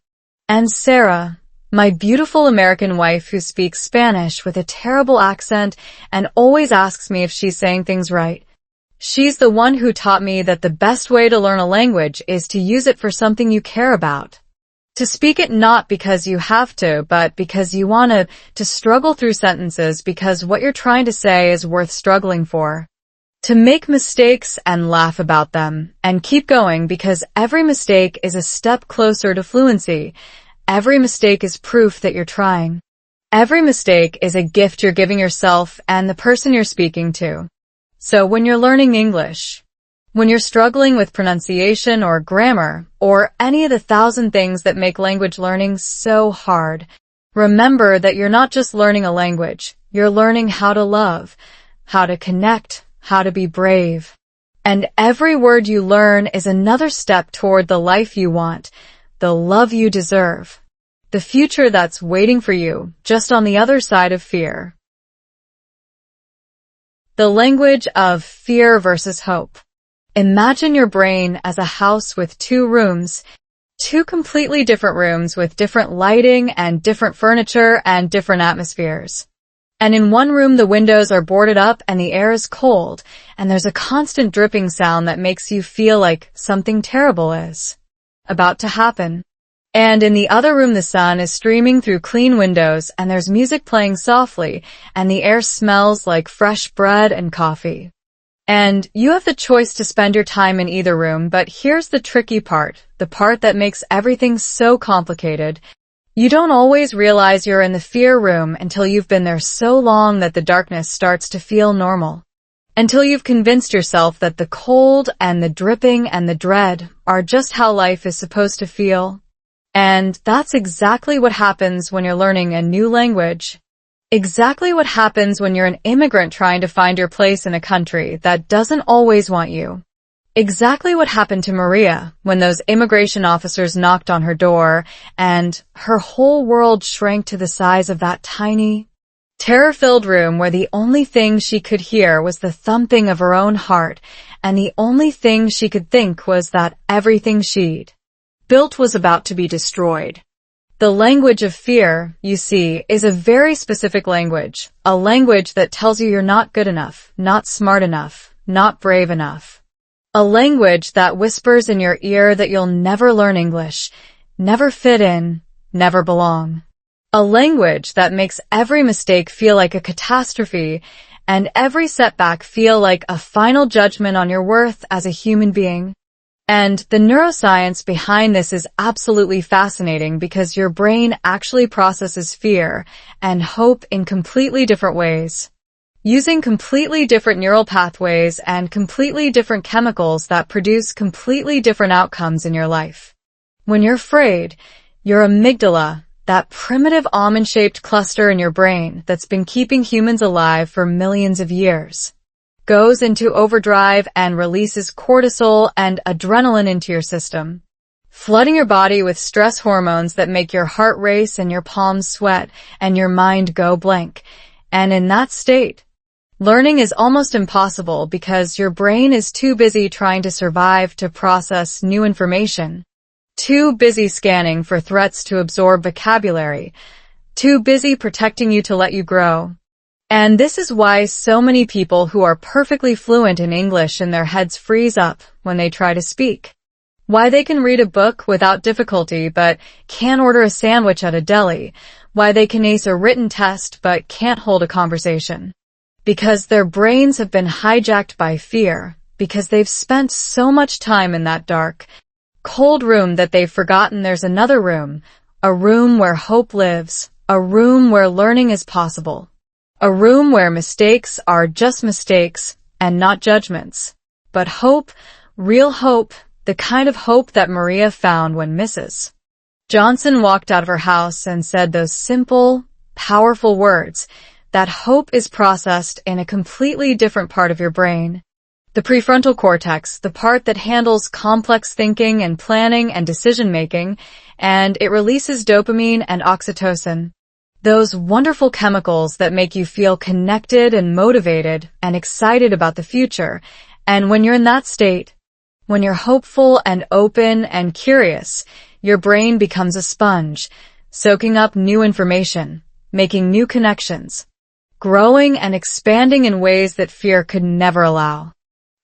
And Sarah, my beautiful American wife who speaks Spanish with a terrible accent and always asks me if she's saying things right, she's the one who taught me that the best way to learn a language is to use it for something you care about. To speak it not because you have to, but because you want to struggle through sentences because what you're trying to say is worth struggling for. To make mistakes and laugh about them, and keep going because every mistake is a step closer to fluency. Every mistake is proof that you're trying. Every mistake is a gift you're giving yourself and the person you're speaking to. So when you're learning English, when you're struggling with pronunciation or grammar, or any of the 1,000 things that make language learning so hard, remember that you're not just learning a language, you're learning how to love, how to connect, how to be brave. And every word you learn is another step toward the life you want, the love you deserve, the future that's waiting for you, just on the other side of fear. The language of fear versus hope. Imagine your brain as a house with 2 rooms, 2 completely different rooms with different lighting and different furniture and different atmospheres. And in one room the windows are boarded up and the air is cold, and there's a constant dripping sound that makes you feel like something terrible is about to happen. And in the other room the sun is streaming through clean windows and there's music playing softly and the air smells like fresh bread and coffee. And you have the choice to spend your time in either room, but here's the tricky part, the part that makes everything so complicated. You don't always realize you're in the fear room until you've been there so long that the darkness starts to feel normal. Until you've convinced yourself that the cold and the dripping and the dread are just how life is supposed to feel. And that's exactly what happens when you're learning a new language. Exactly what happens when you're an immigrant trying to find your place in a country that doesn't always want you. Exactly what happened to Maria when those immigration officers knocked on her door and her whole world shrank to the size of that tiny, terror-filled room where the only thing she could hear was the thumping of her own heart, and the only thing she could think was that everything she'd built was about to be destroyed. The language of fear, you see, is a very specific language, a language that tells you you're not good enough, not smart enough, not brave enough. A language that whispers in your ear that you'll never learn English, never fit in, never belong. A language that makes every mistake feel like a catastrophe and every setback feel like a final judgment on your worth as a human being. And the neuroscience behind this is absolutely fascinating because your brain actually processes fear and hope in completely different ways, using completely different neural pathways and completely different chemicals that produce completely different outcomes in your life. When you're afraid, your amygdala, that primitive almond-shaped cluster in your brain that's been keeping humans alive for millions of years, goes into overdrive and releases cortisol and adrenaline into your system, flooding your body with stress hormones that make your heart race and your palms sweat and your mind go blank. And in that state, learning is almost impossible because your brain is too busy trying to survive to process new information, too busy scanning for threats to absorb vocabulary, too busy protecting you to let you grow. And this is why so many people who are perfectly fluent in English in their heads freeze up when they try to speak. Why they can read a book without difficulty but can't order a sandwich at a deli. Why they can ace a written test but can't hold a conversation. Because their brains have been hijacked by fear, because they've spent so much time in that dark, cold room that they've forgotten there's another room, a room where hope lives, a room where learning is possible. A room where mistakes are just mistakes and not judgments. But hope, real hope, the kind of hope that Maria found when Mrs. Johnson walked out of her house and said those simple, powerful words, that hope is processed in a completely different part of your brain. The prefrontal cortex, the part that handles complex thinking and planning and decision-making, and it releases dopamine and oxytocin. Those wonderful chemicals that make you feel connected and motivated and excited about the future. And when you're in that state, when you're hopeful and open and curious, your brain becomes a sponge, soaking up new information, making new connections, growing and expanding in ways that fear could never allow.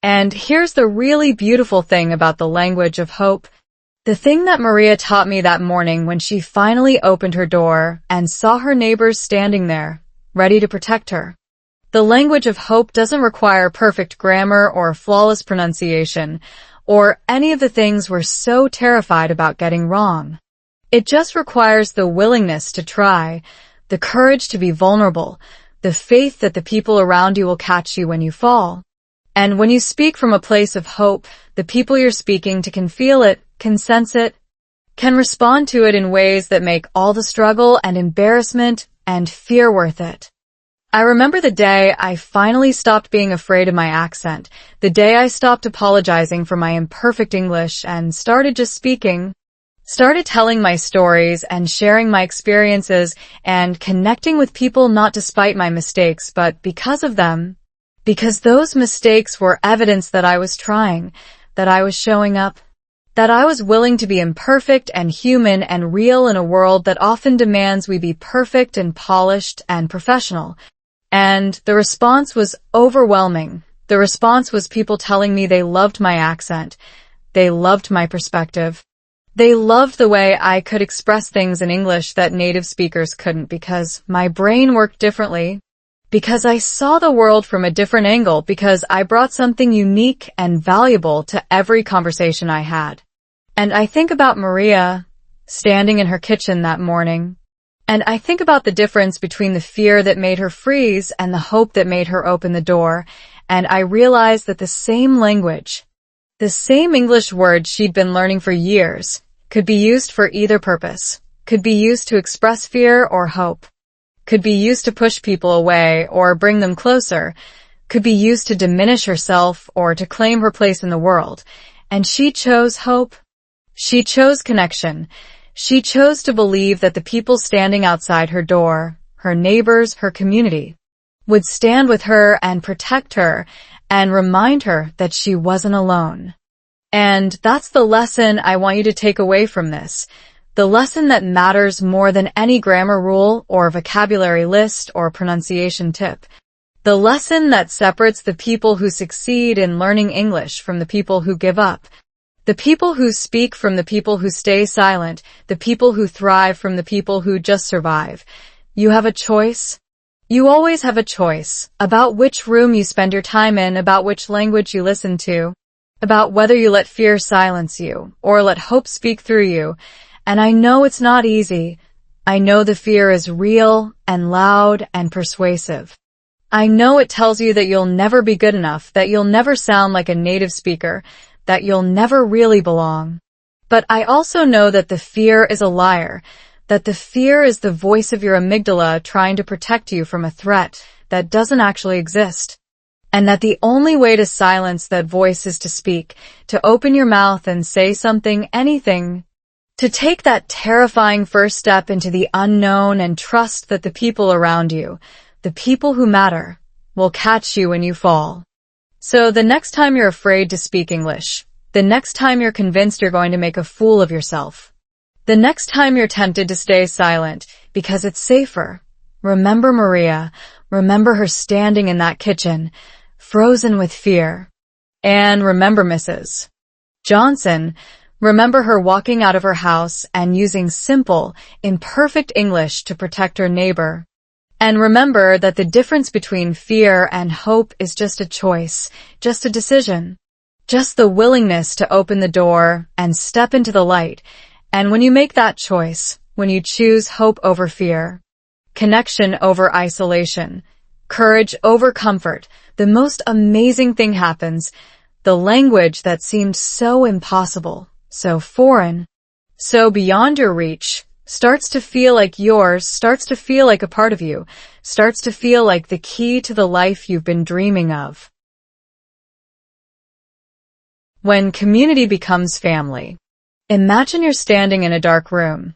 And here's the really beautiful thing about the language of hope. The thing that Maria taught me that morning when she finally opened her door and saw her neighbors standing there, ready to protect her. The language of hope doesn't require perfect grammar or flawless pronunciation, or any of the things we're so terrified about getting wrong. It just requires the willingness to try, the courage to be vulnerable, the faith that the people around you will catch you when you fall. And when you speak from a place of hope, the people you're speaking to can feel it, can sense it, can respond to it in ways that make all the struggle and embarrassment and fear worth it. I remember the day I finally stopped being afraid of my accent, the day I stopped apologizing for my imperfect English and started just speaking, started telling my stories and sharing my experiences and connecting with people not despite my mistakes but because of them, because those mistakes were evidence that I was trying, that I was showing up, that I was willing to be imperfect and human and real in a world that often demands we be perfect and polished and professional. And the response was overwhelming. The response was people telling me they loved my accent. They loved my perspective. They loved the way I could express things in English that native speakers couldn't because my brain worked differently, because I saw the world from a different angle, because I brought something unique and valuable to every conversation I had. And I think about Maria standing in her kitchen that morning, and I think about the difference between the fear that made her freeze and the hope that made her open the door, and I realized that the same language, the same English words she'd been learning for years, could be used for either purpose, could be used to express fear or hope, could be used to push people away or bring them closer. could be used to diminish herself or to claim her place in the world. And she chose hope. She chose connection. She chose to believe that the people standing outside her door, her neighbors, her community, would stand with her and protect her and remind her that she wasn't alone. And that's the lesson I want you to take away from this. The lesson that matters more than any grammar rule or vocabulary list or pronunciation tip. The lesson that separates the people who succeed in learning English from the people who give up. The people who speak from the people who stay silent. The people who thrive from the people who just survive. You have a choice. You always have a choice about which room you spend your time in, about which language you listen to, about whether you let fear silence you or let hope speak through you. And I know it's not easy. I know the fear is real and loud and persuasive. I know it tells you that you'll never be good enough, that you'll never sound like a native speaker, that you'll never really belong. But I also know that the fear is a liar, that the fear is the voice of your amygdala trying to protect you from a threat that doesn't actually exist. And that the only way to silence that voice is to speak, to open your mouth and say something, anything, to take that terrifying first step into the unknown and trust that the people around you, the people who matter, will catch you when you fall. So the next time you're afraid to speak English, the next time you're convinced you're going to make a fool of yourself, the next time you're tempted to stay silent because it's safer, remember Maria, remember her standing in that kitchen, frozen with fear. And remember Mrs. Johnson, remember her walking out of her house and using simple, imperfect English to protect her neighbor. And remember that the difference between fear and hope is just a choice, just a decision, just the willingness to open the door and step into the light. And when you make that choice, when you choose hope over fear, connection over isolation, courage over comfort, the most amazing thing happens. The language that seemed so impossible, so foreign, so beyond your reach, starts to feel like yours, starts to feel like a part of you, starts to feel like the key to the life you've been dreaming of. When community becomes family, imagine you're standing in a dark room,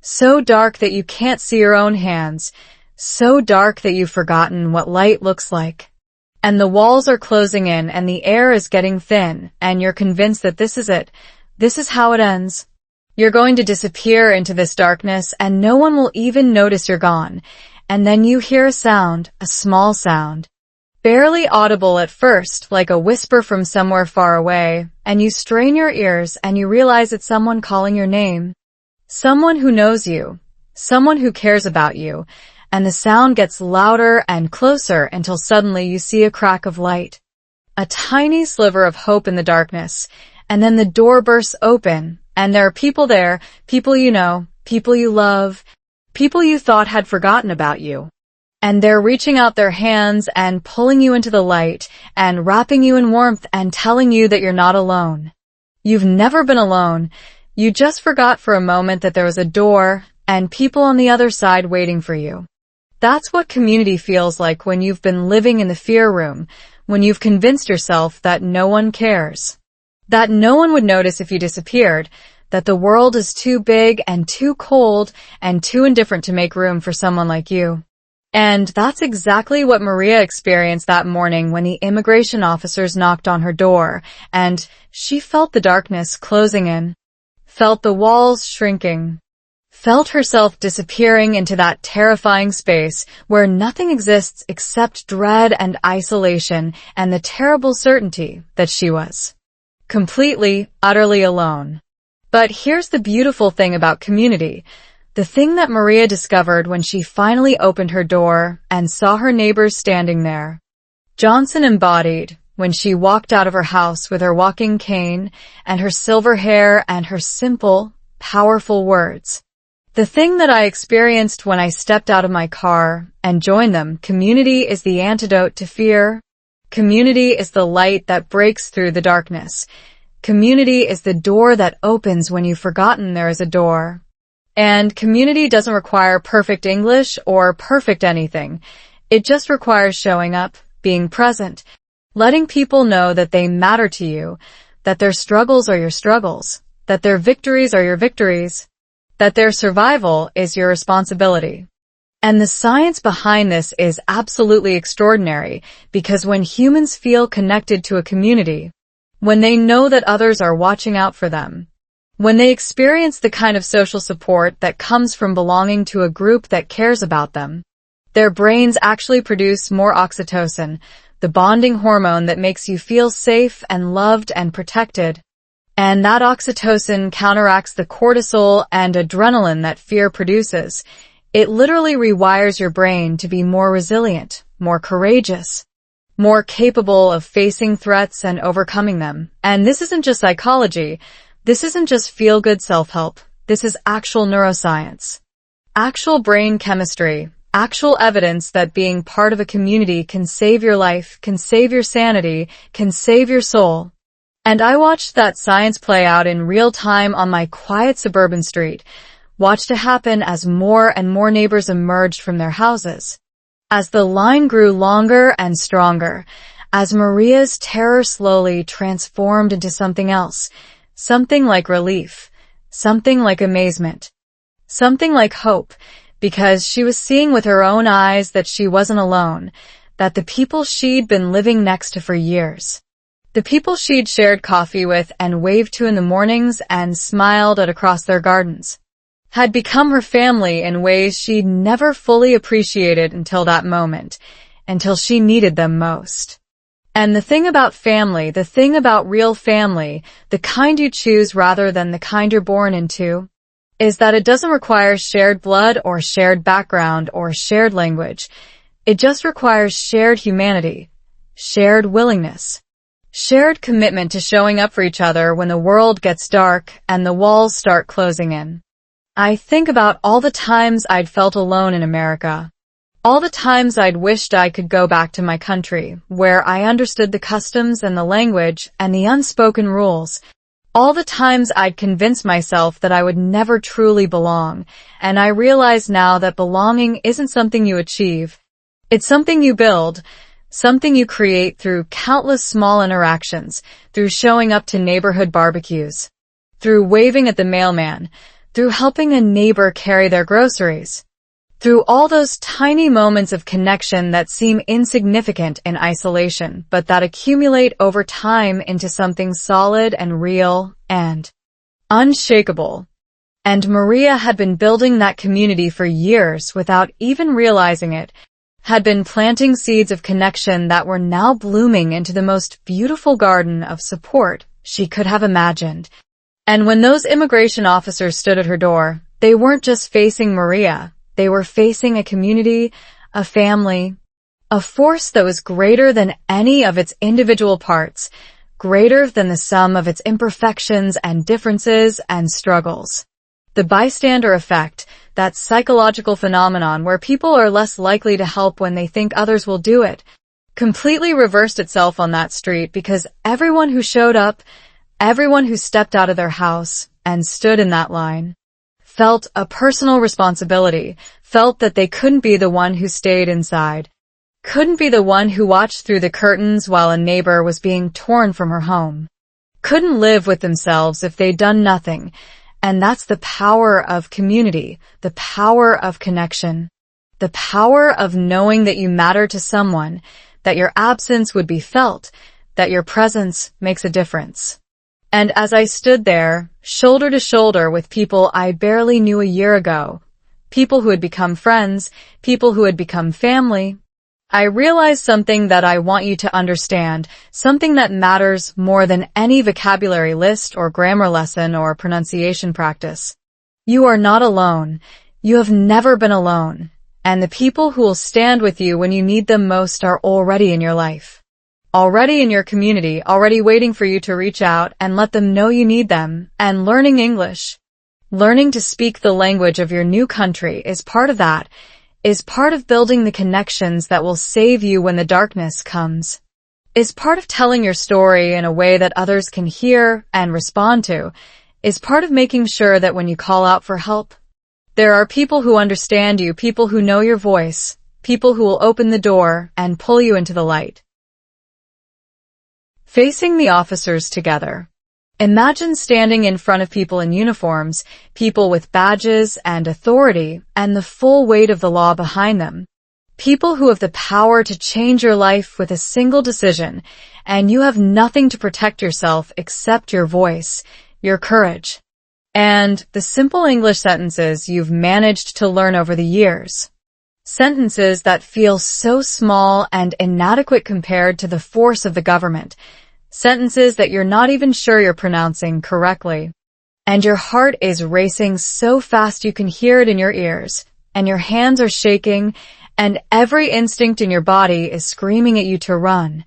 so dark that you can't see your own hands, so dark that you've forgotten what light looks like. And the walls are closing in and the air is getting thin, and you're convinced that this is it. This is how it ends. You're going to disappear into this darkness and no one will even notice you're gone. And then you hear a sound, a small sound, barely audible at first, like a whisper from somewhere far away, and you strain your ears and you realize it's someone calling your name. Someone who knows you, someone who cares about you, and the sound gets louder and closer until suddenly you see a crack of light. A tiny sliver of hope in the darkness, and then the door bursts open, and there are people there, people you know, people you love, people you thought had forgotten about you. And they're reaching out their hands and pulling you into the light, and wrapping you in warmth and telling you that you're not alone. You've never been alone. You just forgot for a moment that there was a door, and people on the other side waiting for you. That's what community feels like when you've been living in the fear room, when you've convinced yourself that no one cares, that no one would notice if you disappeared, that the world is too big and too cold and too indifferent to make room for someone like you. And that's exactly what Maria experienced that morning when the immigration officers knocked on her door, and she felt the darkness closing in, felt the walls shrinking, felt herself disappearing into that terrifying space where nothing exists except dread and isolation and the terrible certainty that she was completely, utterly alone. But here's the beautiful thing about community. The thing that Maria discovered when she finally opened her door and saw her neighbors standing there. Johnson embodied when she walked out of her house with her walking cane and her silver hair and her simple, powerful words. The thing that I experienced when I stepped out of my car and joined them, community is the antidote to fear. Community is the light that breaks through the darkness. Community is the door that opens when you've forgotten there is a door. And community doesn't require perfect English or perfect anything. It just requires showing up, being present, letting people know that they matter to you, that their struggles are your struggles, that their victories are your victories, that their survival is your responsibility. And the science behind this is absolutely extraordinary, because when humans feel connected to a community, when they know that others are watching out for them, when they experience the kind of social support that comes from belonging to a group that cares about them, their brains actually produce more oxytocin, the bonding hormone that makes you feel safe and loved and protected. And that oxytocin counteracts the cortisol and adrenaline that fear produces. It literally rewires your brain to be more resilient, more courageous, more capable of facing threats and overcoming them. And this isn't just psychology. This isn't just feel-good self-help. This is actual neuroscience, actual brain chemistry, actual evidence that being part of a community can save your life, can save your sanity, can save your soul. And I watched that science play out in real time on my quiet suburban street, watched it happen as more and more neighbors emerged from their houses, as the line grew longer and stronger, as Maria's terror slowly transformed into something else. Something like relief, something like amazement, something like hope, because she was seeing with her own eyes that she wasn't alone, that the people she'd been living next to for years, the people she'd shared coffee with and waved to in the mornings and smiled at across their gardens, had become her family in ways she'd never fully appreciated until that moment, until she needed them most. And the thing about family, the thing about real family, the kind you choose rather than the kind you're born into, is that it doesn't require shared blood or shared background or shared language. It just requires shared humanity, shared willingness, shared commitment to showing up for each other when the world gets dark and the walls start closing in. I think about all the times I'd felt alone in America. All the times I'd wished I could go back to my country, where I understood the customs and the language and the unspoken rules. All the times I'd convinced myself that I would never truly belong, and I realize now that belonging isn't something you achieve. It's something you build, something you create through countless small interactions, through showing up to neighborhood barbecues, through waving at the mailman, through helping a neighbor carry their groceries. Through all those tiny moments of connection that seem insignificant in isolation, but that accumulate over time into something solid and real and unshakable. And Maria had been building that community for years without even realizing it, had been planting seeds of connection that were now blooming into the most beautiful garden of support she could have imagined. And when those immigration officers stood at her door, they weren't just facing Maria. They were facing a community, a family, a force that was greater than any of its individual parts, greater than the sum of its imperfections and differences and struggles. The bystander effect, that psychological phenomenon where people are less likely to help when they think others will do it, completely reversed itself on that street because everyone who showed up, everyone who stepped out of their house and stood in that line, felt a personal responsibility, felt that they couldn't be the one who stayed inside, couldn't be the one who watched through the curtains while a neighbor was being torn from her home, couldn't live with themselves if they'd done nothing. And that's the power of community, the power of connection, the power of knowing that you matter to someone, that your absence would be felt, that your presence makes a difference. And as I stood there, shoulder to shoulder with people I barely knew a year ago, people who had become friends, people who had become family, I realized something that I want you to understand, something that matters more than any vocabulary list or grammar lesson or pronunciation practice. You are not alone. You have never been alone. And the people who will stand with you when you need them most are already in your life. Already in your community, already waiting for you to reach out and let them know you need them. And learning English, learning to speak the language of your new country is part of that, is part of building the connections that will save you when the darkness comes, is part of telling your story in a way that others can hear and respond to, is part of making sure that when you call out for help, there are people who understand you, people who know your voice, people who will open the door and pull you into the light. Facing the officers together. Imagine standing in front of people in uniforms, people with badges and authority, and the full weight of the law behind them. People who have the power to change your life with a single decision, and you have nothing to protect yourself except your voice, your courage, and the simple English sentences you've managed to learn over the years. Sentences that feel so small and inadequate compared to the force of the government. Sentences that you're not even sure you're pronouncing correctly. And your heart is racing so fast you can hear it in your ears, and your hands are shaking, and every instinct in your body is screaming at you to run,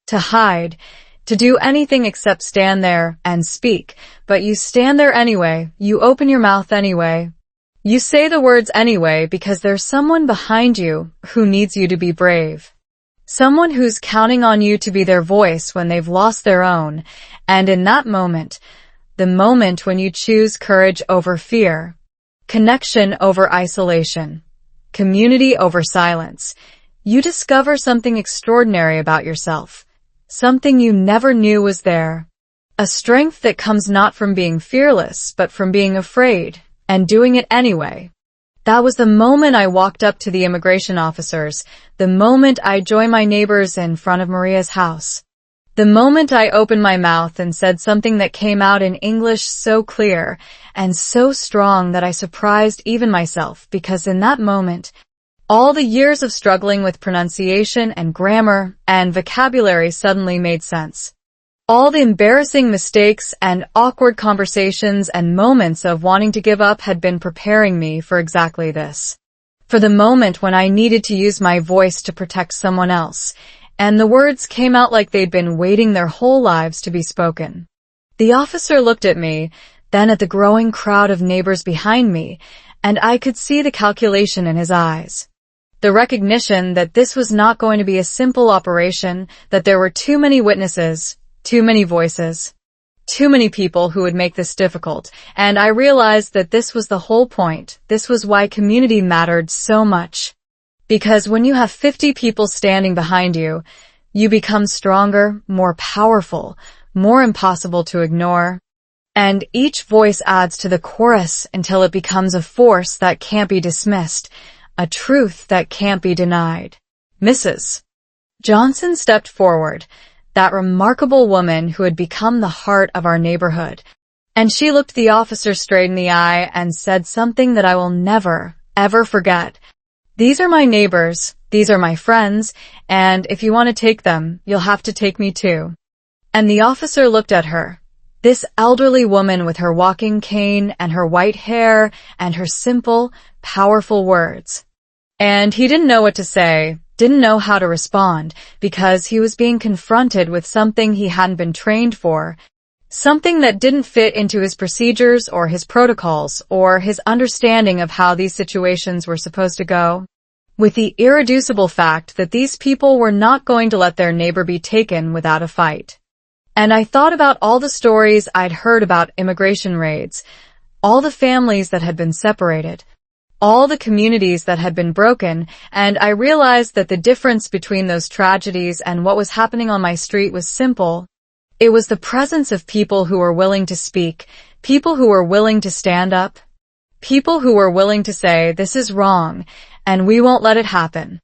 to hide, to do anything except stand there and speak. But you stand there anyway, you open your mouth anyway. You say the words anyway because there's someone behind you who needs you to be brave. Someone who's counting on you to be their voice when they've lost their own. And in that moment, the moment when you choose courage over fear, connection over isolation, community over silence, you discover something extraordinary about yourself, something you never knew was there, a strength that comes not from being fearless, but from being afraid and doing it anyway. That was the moment I walked up to the immigration officers, the moment I joined my neighbors in front of Maria's house, the moment I opened my mouth and said something that came out in English so clear and so strong that I surprised even myself, because in that moment, all the years of struggling with pronunciation and grammar and vocabulary suddenly made sense. All the embarrassing mistakes and awkward conversations and moments of wanting to give up had been preparing me for exactly this. For the moment when I needed to use my voice to protect someone else, and the words came out like they'd been waiting their whole lives to be spoken. The officer looked at me, then at the growing crowd of neighbors behind me, and I could see the calculation in his eyes. The recognition that this was not going to be a simple operation, that there were too many witnesses, too many voices, too many people who would make this difficult, and I realized that this was the whole point. This was why community mattered so much. Because when you have 50 people standing behind you, you become stronger, more powerful, more impossible to ignore, and each voice adds to the chorus until it becomes a force that can't be dismissed, a truth that can't be denied. Mrs. Johnson stepped forward, that remarkable woman who had become the heart of our neighborhood. And she looked the officer straight in the eye and said something that I will never, ever forget. These are my neighbors, these are my friends, and if you want to take them, you'll have to take me too. And the officer looked at her, this elderly woman with her walking cane and her white hair and her simple, powerful words. And he didn't know what to say, didn't know how to respond, because he was being confronted with something he hadn't been trained for, something that didn't fit into his procedures or his protocols or his understanding of how these situations were supposed to go, with the irreducible fact that these people were not going to let their neighbor be taken without a fight. And I thought about all the stories I'd heard about immigration raids, all the families that had been separated, all the communities that had been broken, and I realized that the difference between those tragedies and what was happening on my street was simple. It was the presence of people who were willing to speak, people who were willing to stand up, people who were willing to say, this is wrong, and we won't let it happen.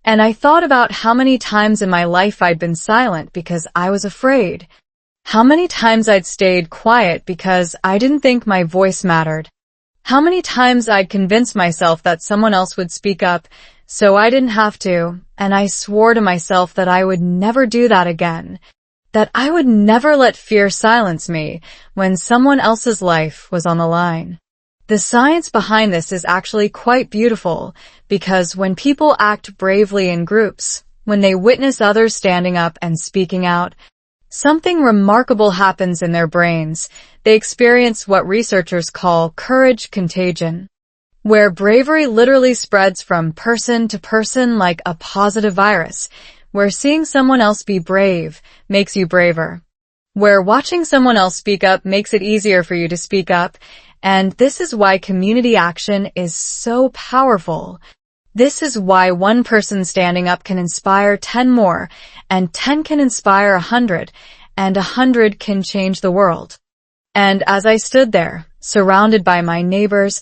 And I thought about how many times in my life I'd been silent because I was afraid. How many times I'd stayed quiet because I didn't think my voice mattered. How many times I'd convinced myself that someone else would speak up, so I didn't have to, and I swore to myself that I would never do that again, that I would never let fear silence me when someone else's life was on the line. The science behind this is actually quite beautiful, because when people act bravely in groups, when they witness others standing up and speaking out, something remarkable happens in their brains. They experience what researchers call courage contagion, where bravery literally spreads from person to person like a positive virus, where seeing someone else be brave makes you braver, where watching someone else speak up makes it easier for you to speak up. And this is why community action is so powerful. This is why one person standing up can inspire 10 more, and 10 can inspire 100, and 100 can change the world. And as I stood there, surrounded by my neighbors,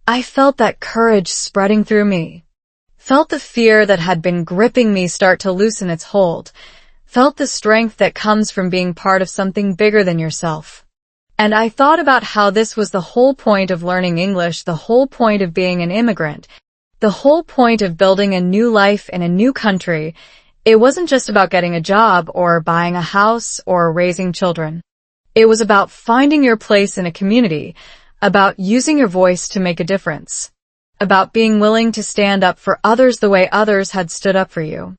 I felt that courage spreading through me. Felt the fear that had been gripping me start to loosen its hold. Felt the strength that comes from being part of something bigger than yourself. And I thought about how this was the whole point of learning English, the whole point of being an immigrant, the whole point of building a new life in a new country. It wasn't just about getting a job or buying a house or raising children. It was about finding your place in a community, about using your voice to make a difference, about being willing to stand up for others the way others had stood up for you.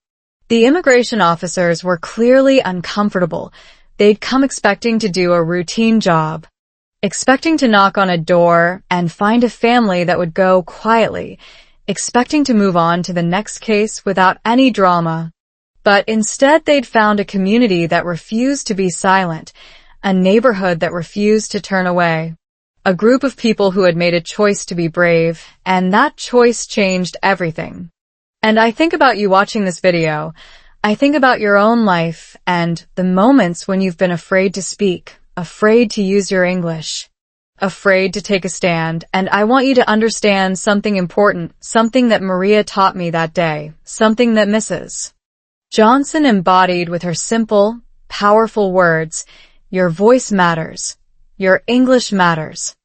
The immigration officers were clearly uncomfortable. They'd come expecting to do a routine job, expecting to knock on a door and find a family that would go quietly, expecting to move on to the next case without any drama. But instead they'd found a community that refused to be silent, a neighborhood that refused to turn away, a group of people who had made a choice to be brave, and that choice changed everything. And I think about you watching this video. I think about your own life and the moments when you've been afraid to speak, afraid to use your English, afraid to take a stand, and I want you to understand something important, something that Maria taught me that day, something that Mrs. Johnson embodied with her simple, powerful words. Your voice matters. Your English matters.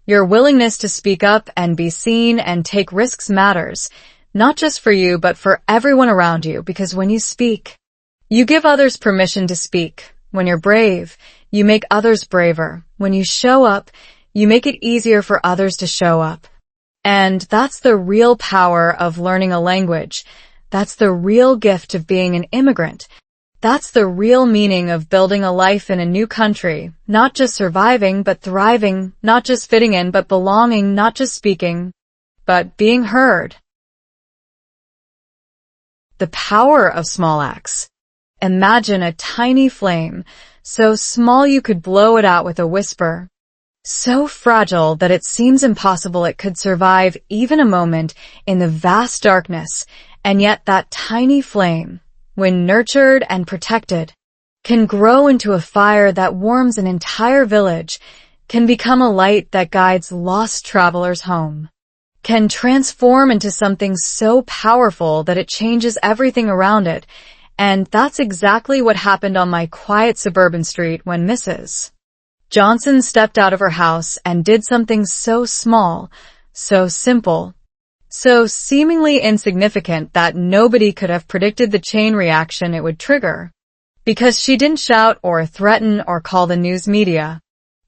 Your willingness to speak up and be seen and take risks matters, not just for you but for everyone around you, because when you speak, you give others permission to speak. When you're brave, you make others braver. When you show up, you make it easier for others to show up. And that's the real power of learning a language. That's the real gift of being an immigrant. That's the real meaning of building a life in a new country, not just surviving but thriving, not just fitting in but belonging, not just speaking, but being heard. The power of small acts. Imagine a tiny flame, so small you could blow it out with a whisper, so fragile that it seems impossible it could survive even a moment in the vast darkness, and yet that tiny flame, when nurtured and protected, can grow into a fire that warms an entire village, can become a light that guides lost travelers home, can transform into something so powerful that it changes everything around it. And that's exactly what happened on my quiet suburban street when Mrs. Johnson stepped out of her house and did something so small, so simple, so seemingly insignificant that nobody could have predicted the chain reaction it would trigger. Because she didn't shout or threaten or call the news media.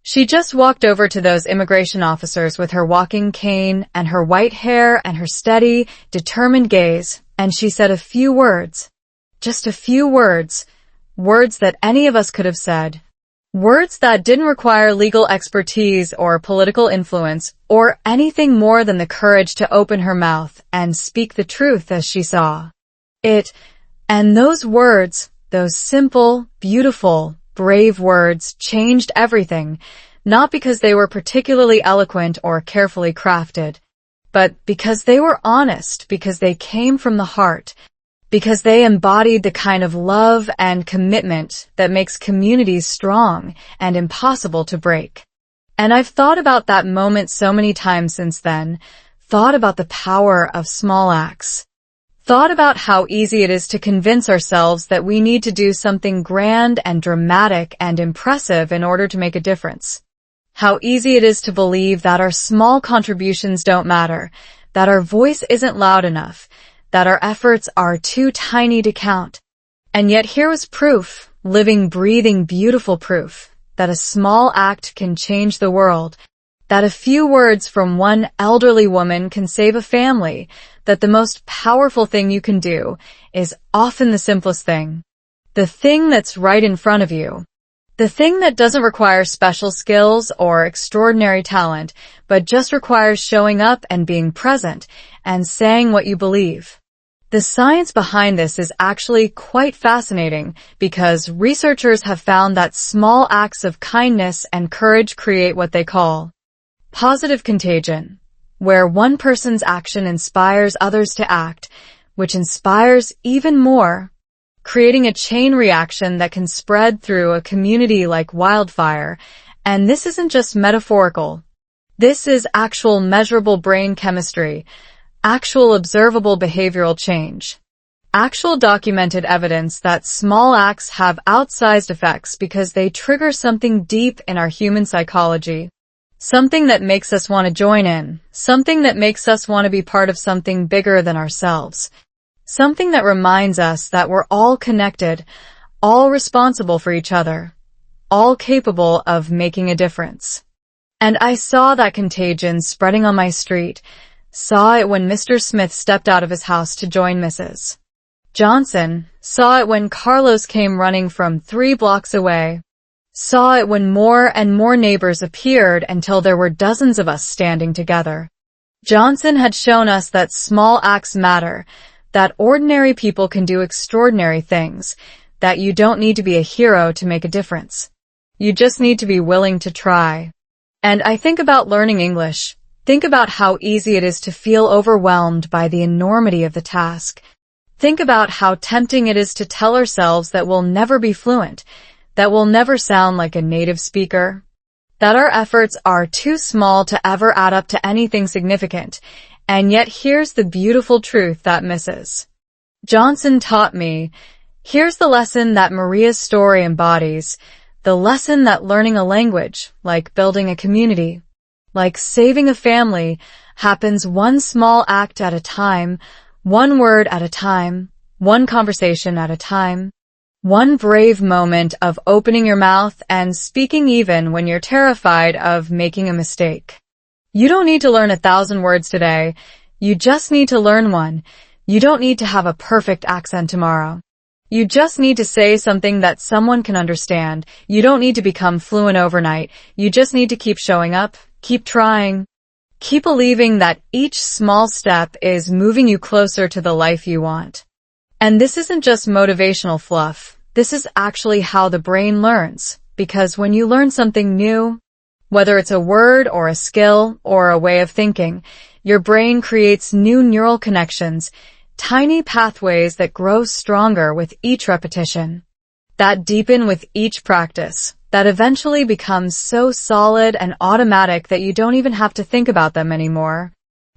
She just walked over to those immigration officers with her walking cane and her white hair and her steady, determined gaze, and she said a few words. Just a few words. Words that any of us could have said. Words that didn't require legal expertise or political influence or anything more than the courage to open her mouth and speak the truth as she saw it. And those words, those simple, beautiful, brave words changed everything, not because they were particularly eloquent or carefully crafted, but because they were honest, because they came from the heart, because they embodied the kind of love and commitment that makes communities strong and impossible to break. And I've thought about that moment so many times since then, thought about the power of small acts, thought about how easy it is to convince ourselves that we need to do something grand and dramatic and impressive in order to make a difference. How easy it is to believe that our small contributions don't matter, that our voice isn't loud enough, that our efforts are too tiny to count. And yet here was proof, living, breathing, beautiful proof, that a small act can change the world, that a few words from one elderly woman can save a family, that the most powerful thing you can do is often the simplest thing. The thing that's right in front of you. The thing that doesn't require special skills or extraordinary talent, but just requires showing up and being present and saying what you believe. The science behind this is actually quite fascinating because researchers have found that small acts of kindness and courage create what they call positive contagion. where one person's action inspires others to act, which inspires even more, creating a chain reaction that can spread through a community like wildfire. And this isn't just metaphorical. This is actual measurable brain chemistry, actual observable behavioral change, actual documented evidence that small acts have outsized effects because they trigger something deep in our human psychology. Something that makes us want to join in, something that makes us want to be part of something bigger than ourselves, something that reminds us that we're all connected, all responsible for each other, all capable of making a difference. And I saw that contagion spreading on my street, saw it when Mr. Smith stepped out of his house to join Mrs. Johnson, saw it when Carlos came running from 3 blocks away, saw it when more and more neighbors appeared until there were dozens of us standing together. Johnson had shown us that small acts matter, that ordinary people can do extraordinary things, that you don't need to be a hero to make a difference. You just need to be willing to try. And I think about learning English. Think about how easy it is to feel overwhelmed by the enormity of the task. Think about how tempting it is to tell ourselves that we'll never be fluent, that we'll never sound like a native speaker, that our efforts are too small to ever add up to anything significant. And yet here's the beautiful truth that Mrs. Johnson taught me. Here's the lesson that Maria's story embodies, the lesson that learning a language, like building a community, like saving a family, happens one small act at a time, one word at a time, one conversation at a time. One brave moment of opening your mouth and speaking even when you're terrified of making a mistake. You don't need to learn 1,000 words today. You just need to learn one. You don't need to have a perfect accent tomorrow. You just need to say something that someone can understand. You don't need to become fluent overnight. You just need to keep showing up, keep trying. Keep believing that each small step is moving you closer to the life you want. And this isn't just motivational fluff. This is actually how the brain learns, because when you learn something new, whether it's a word or a skill or a way of thinking, your brain creates new neural connections, tiny pathways that grow stronger with each repetition, that deepen with each practice, that eventually becomes so solid and automatic that you don't even have to think about them anymore.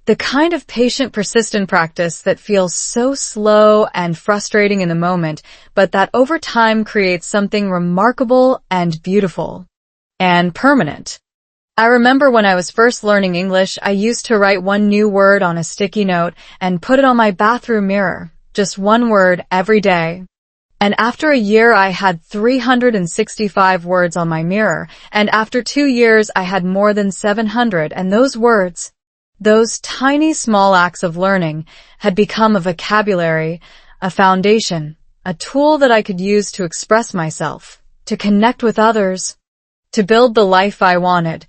The kind of patient, persistent practice that feels so slow and frustrating in the moment, but that over time creates something remarkable and beautiful and permanent. I remember when I was first learning English, I used to write one new word on a sticky note and put it on my bathroom mirror, just one word every day. And after a year, I had 365 words on my mirror, and after 2 years, I had more than 700, and those words, those tiny small acts of learning, had become a vocabulary, a foundation, a tool that I could use to express myself, to connect with others, to build the life I wanted.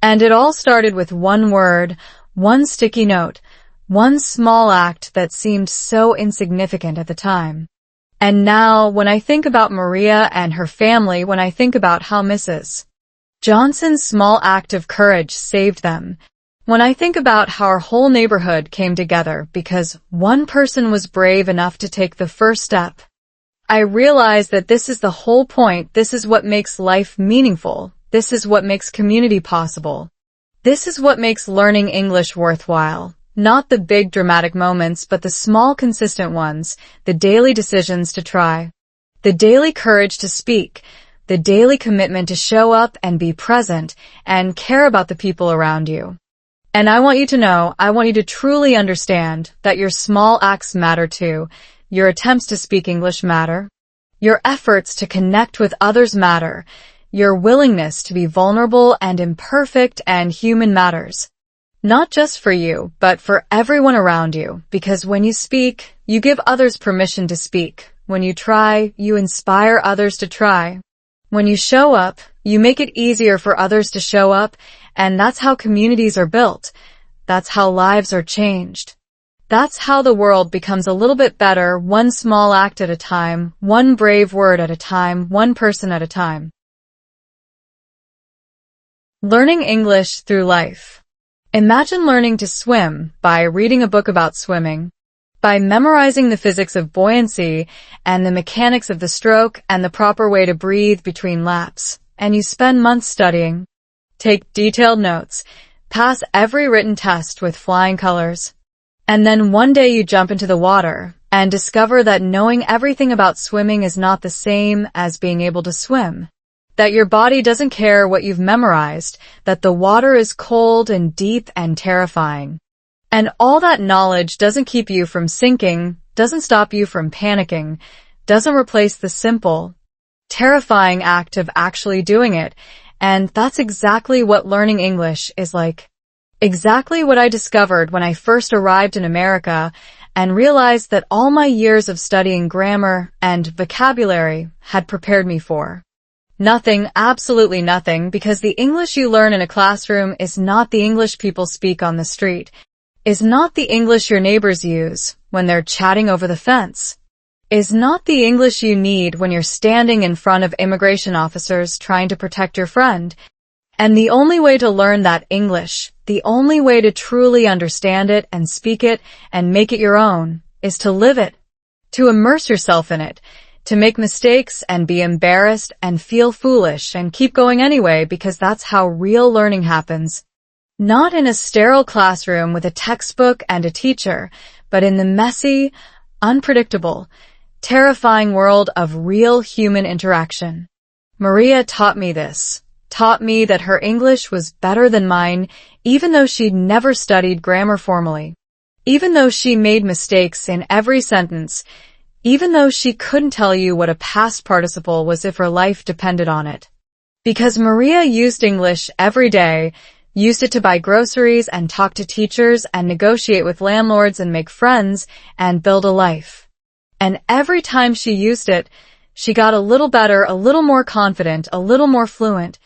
And it all started with one word, one sticky note, one small act that seemed so insignificant at the time. And now, when I think about Maria and her family, when I think about how Mrs. Johnson's small act of courage saved them, when I think about how our whole neighborhood came together because one person was brave enough to take the first step, I realize that this is the whole point. This is what makes life meaningful. This is what makes community possible. This is what makes learning English worthwhile. Not the big dramatic moments, but the small consistent ones, the daily decisions to try, the daily courage to speak, the daily commitment to show up and be present and care about the people around you. And I want you to know, I want you to truly understand that your small acts matter too. Your attempts to speak English matter. Your efforts to connect with others matter. Your willingness to be vulnerable and imperfect and human matters. Not just for you, but for everyone around you, because when you speak, you give others permission to speak. When you try, you inspire others to try. When you show up, you make it easier for others to show up, and that's how communities are built. That's how lives are changed. That's how the world becomes a little bit better, one small act at a time, one brave word at a time, one person at a time. Learning English through life. Imagine learning to swim by reading a book about swimming, by memorizing the physics of buoyancy and the mechanics of the stroke and the proper way to breathe between laps, and you spend months studying. Take detailed notes, pass every written test with flying colors, and then one day you jump into the water and discover that knowing everything about swimming is not the same as being able to swim. That your body doesn't care what you've memorized, that the water is cold and deep and terrifying. And all that knowledge doesn't keep you from sinking, doesn't stop you from panicking, doesn't replace the simple, terrifying act of actually doing it. And that's exactly what learning English is like. Exactly what I discovered when I first arrived in America and realized that all my years of studying grammar and vocabulary had prepared me for. Nothing, absolutely nothing, because the English you learn in a classroom is not the English people speak on the street, is not the English your neighbors use when they're chatting over the fence, is not the English you need when you're standing in front of immigration officers trying to protect your friend. And the only way to learn that English, the only way to truly understand it and speak it and make it your own, is to live it, to immerse yourself in it, to make mistakes and be embarrassed and feel foolish and keep going anyway, because that's how real learning happens. Not in a sterile classroom with a textbook and a teacher, but in the messy, unpredictable, terrifying world of real human interaction. Maria taught me this, taught me that her English was better than mine, even though she'd never studied grammar formally, even though she made mistakes in every sentence, even though she couldn't tell you what a past participle was if her life depended on it. Because Maria used English every day, used it to buy groceries and talk to teachers and negotiate with landlords and make friends and build a life. And every time she used it, she got a little better, a little more confident, a little more fluent,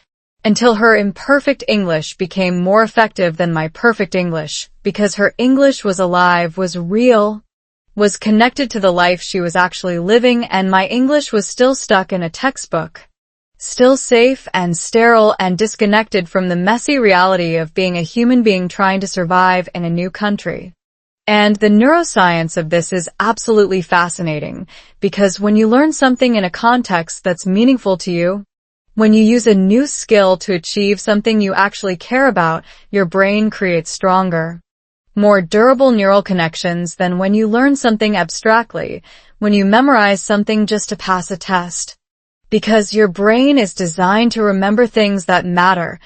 until her imperfect English became more effective than my perfect English, because her English was alive, was real, was connected to the life she was actually living, and my English was still stuck in a textbook, still safe and sterile and disconnected from the messy reality of being a human being trying to survive in a new country. And the neuroscience of this is absolutely fascinating, because when you learn something in a context that's meaningful to you, when you use a new skill to achieve something you actually care about, your brain creates stronger, more durable neural connections than when you learn something abstractly, when you memorize something just to pass a test. Because your brain is designed to remember things that matter,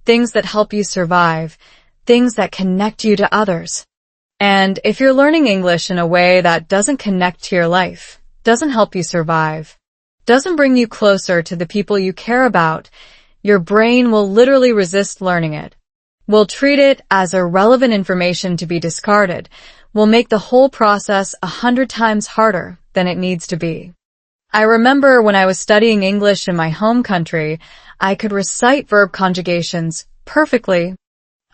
things that help you survive, things that connect you to others. And if you're learning English in a way that doesn't connect to your life, doesn't help you survive, doesn't bring you closer to the people you care about, your brain will literally resist learning it. Will treat it as irrelevant information to be discarded, will make the whole process 100 times harder than it needs to be. I remember when I was studying English in my home country, I could recite verb conjugations perfectly.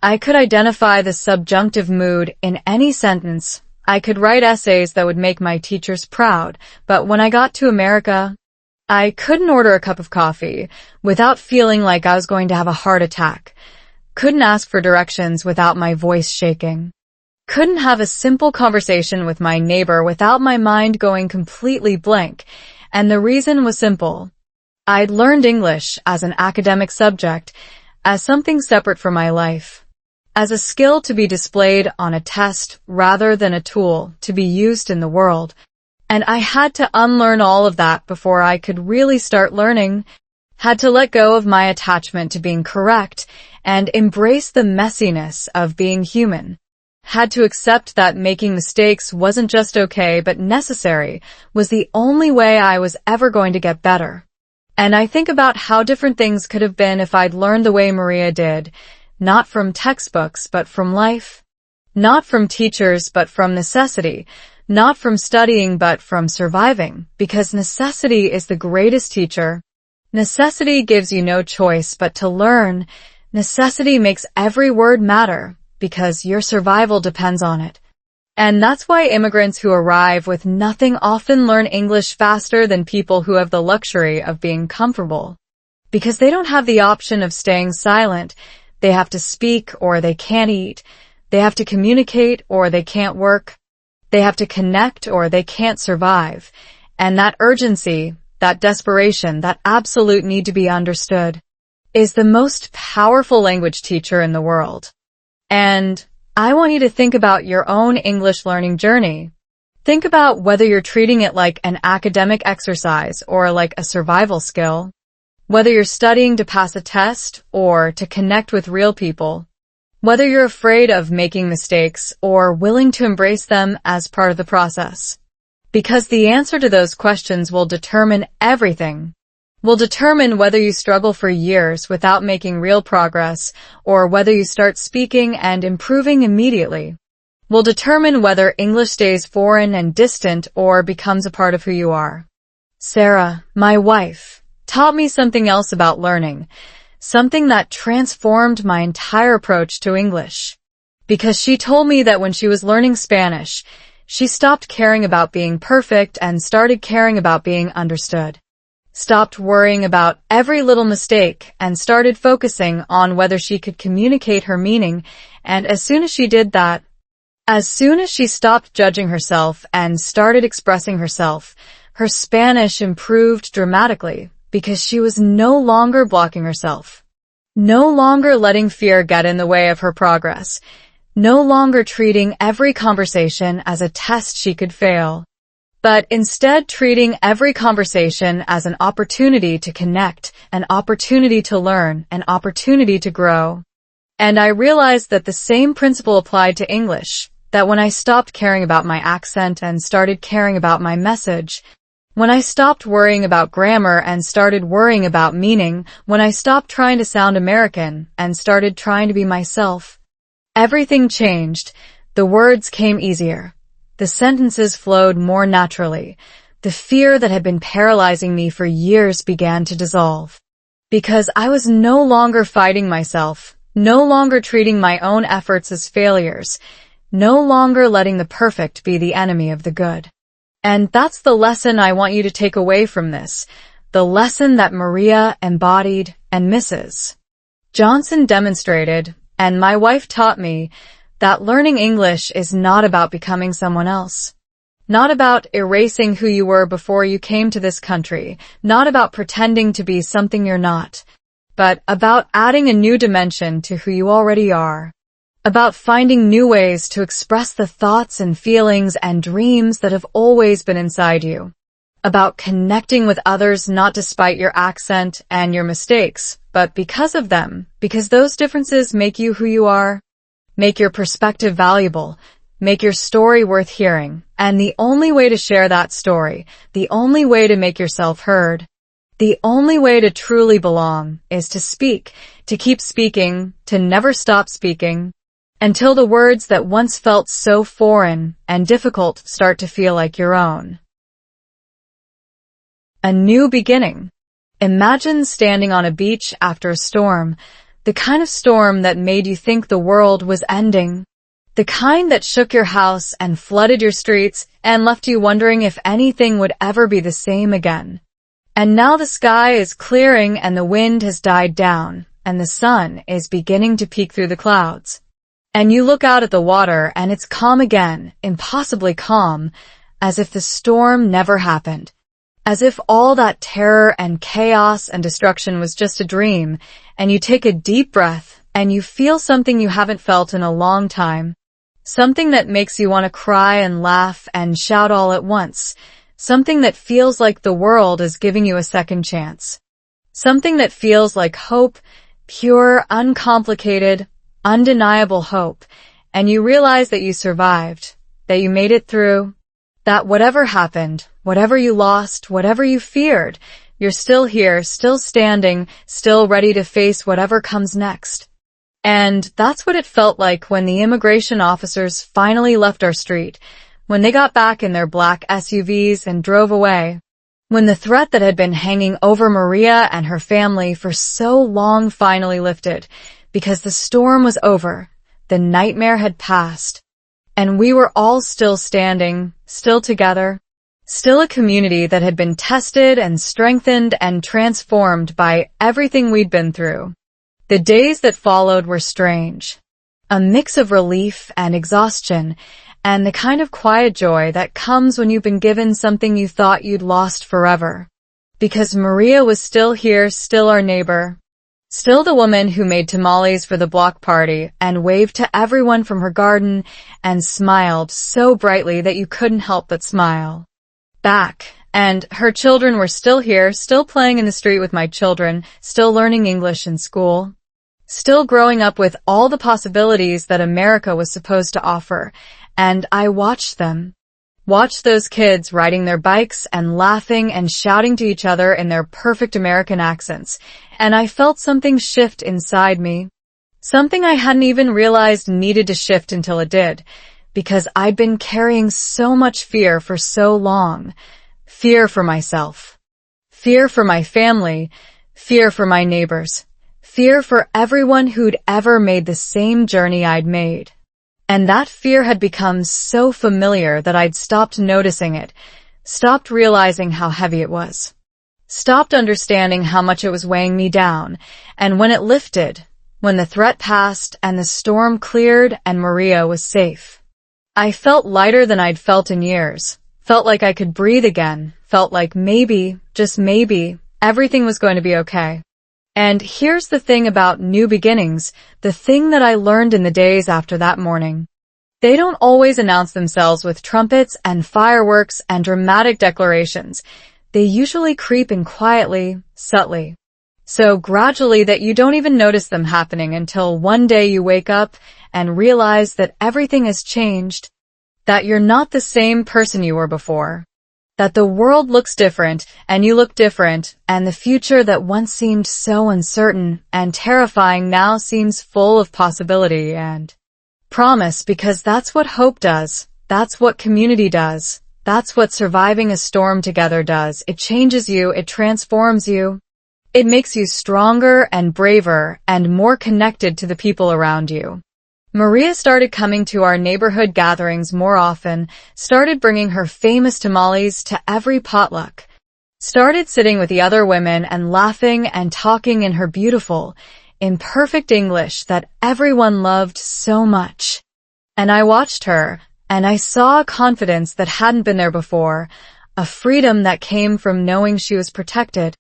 I could identify the subjunctive mood in any sentence. I could write essays that would make my teachers proud, but when I got to America, I couldn't order a cup of coffee without feeling like I was going to have a heart attack. Couldn't ask for directions without my voice shaking. Couldn't have a simple conversation with my neighbor without my mind going completely blank. And the reason was simple. I'd learned English as an academic subject, as something separate from my life, as a skill to be displayed on a test rather than a tool to be used in the world. And I had to unlearn all of that before I could really start learning, had to let go of my attachment to being correct and embrace the messiness of being human. Had to accept that making mistakes wasn't just okay but necessary, was the only way I was ever going to get better. And I think about how different things could have been if I'd learned the way Maria did, not from textbooks but from life, not from teachers but from necessity, not from studying but from surviving, because necessity is the greatest teacher. Necessity gives you no choice but to learn. Necessity makes every word matter, because your survival depends on it. And that's why immigrants who arrive with nothing often learn English faster than people who have the luxury of being comfortable. Because they don't have the option of staying silent. They have to speak or they can't eat. They have to communicate or they can't work. They have to connect or they can't survive. And that urgency, that desperation, that absolute need to be understood is the most powerful language teacher in the world. And I want you to think about your own English learning journey. Think about whether you're treating it like an academic exercise or like a survival skill. Whether you're studying to pass a test or to connect with real people. Whether you're afraid of making mistakes or willing to embrace them as part of the process. Because the answer to those questions will determine everything. Will determine whether you struggle for years without making real progress or whether you start speaking and improving immediately. Will determine whether English stays foreign and distant or becomes a part of who you are. Sarah, my wife, taught me something else about learning, something that transformed my entire approach to English. Because she told me that when she was learning Spanish, she stopped caring about being perfect and started caring about being understood. Stopped worrying about every little mistake and started focusing on whether she could communicate her meaning, and as soon as she did that, as soon as she stopped judging herself and started expressing herself, her Spanish improved dramatically because she was no longer blocking herself, no longer letting fear get in the way of her progress, no longer treating every conversation as a test she could fail, but instead treating every conversation as an opportunity to connect, an opportunity to learn, an opportunity to grow. And I realized that the same principle applied to English, that when I stopped caring about my accent and started caring about my message, when I stopped worrying about grammar and started worrying about meaning, when I stopped trying to sound American and started trying to be myself, everything changed. The words came easier. The sentences flowed more naturally. The fear that had been paralyzing me for years began to dissolve. Because I was no longer fighting myself, no longer treating my own efforts as failures, no longer letting the perfect be the enemy of the good. And that's the lesson I want you to take away from this, the lesson that Maria embodied and Mrs. Johnson demonstrated, and my wife taught me, that learning English is not about becoming someone else. Not about erasing who you were before you came to this country, not about pretending to be something you're not, but about adding a new dimension to who you already are. About finding new ways to express the thoughts and feelings and dreams that have always been inside you. About connecting with others not despite your accent and your mistakes, but because of them, because those differences make you who you are, make your perspective valuable, make your story worth hearing, and the only way to share that story, the only way to make yourself heard, the only way to truly belong is to speak, to keep speaking, to never stop speaking, until the words that once felt so foreign and difficult start to feel like your own. A new beginning. Imagine standing on a beach after a storm, the kind of storm that made you think the world was ending, the kind that shook your house and flooded your streets and left you wondering if anything would ever be the same again. And now the sky is clearing and the wind has died down, and the sun is beginning to peek through the clouds. And you look out at the water and it's calm again, impossibly calm, as if the storm never happened. As if all that terror and chaos and destruction was just a dream, and you take a deep breath and you feel something you haven't felt in a long time. Something that makes you want to cry and laugh and shout all at once. Something that feels like the world is giving you a second chance. Something that feels like hope, pure, uncomplicated, undeniable hope, and you realize that you survived, that you made it through, that whatever happened, whatever you lost, whatever you feared, you're still here, still standing, still ready to face whatever comes next. And that's what it felt like when the immigration officers finally left our street, when they got back in their black SUVs and drove away, when the threat that had been hanging over Maria and her family for so long finally lifted, because the storm was over, the nightmare had passed, and we were all still standing, still together, still a community that had been tested and strengthened and transformed by everything we'd been through. The days that followed were strange. A mix of relief and exhaustion, and the kind of quiet joy that comes when you've been given something you thought you'd lost forever. Because Maria was still here, still our neighbor. Still the woman who made tamales for the block party and waved to everyone from her garden and smiled so brightly that you couldn't help but smile back. And her children were still here, still playing in the street with my children, still learning English in school, still growing up with all the possibilities that America was supposed to offer. And I watched them. Watched those kids riding their bikes and laughing and shouting to each other in their perfect American accents, and I felt something shift inside me. Something I hadn't even realized needed to shift until it did, because I'd been carrying so much fear for so long. Fear for myself. Fear for my family. Fear for my neighbors. Fear for everyone who'd ever made the same journey I'd made. And that fear had become so familiar that I'd stopped noticing it, stopped realizing how heavy it was, stopped understanding how much it was weighing me down. And when it lifted, when the threat passed and the storm cleared and Maria was safe, I felt lighter than I'd felt in years, felt like I could breathe again, felt like maybe, just maybe, everything was going to be okay. And here's the thing about new beginnings, the thing that I learned in the days after that morning. They don't always announce themselves with trumpets and fireworks and dramatic declarations. They usually creep in quietly, subtly. So gradually that you don't even notice them happening until one day you wake up and realize that everything has changed, that you're not the same person you were before. That the world looks different, and you look different, and the future that once seemed so uncertain and terrifying now seems full of possibility and promise, because that's what hope does. That's what community does. That's what surviving a storm together does. It changes you, it transforms you. It makes you stronger and braver and more connected to the people around you. Maria started coming to our neighborhood gatherings more often, started bringing her famous tamales to every potluck, started sitting with the other women and laughing and talking in her beautiful, imperfect English that everyone loved so much. And I watched her, and I saw a confidence that hadn't been there before, a freedom that came from knowing she was protected,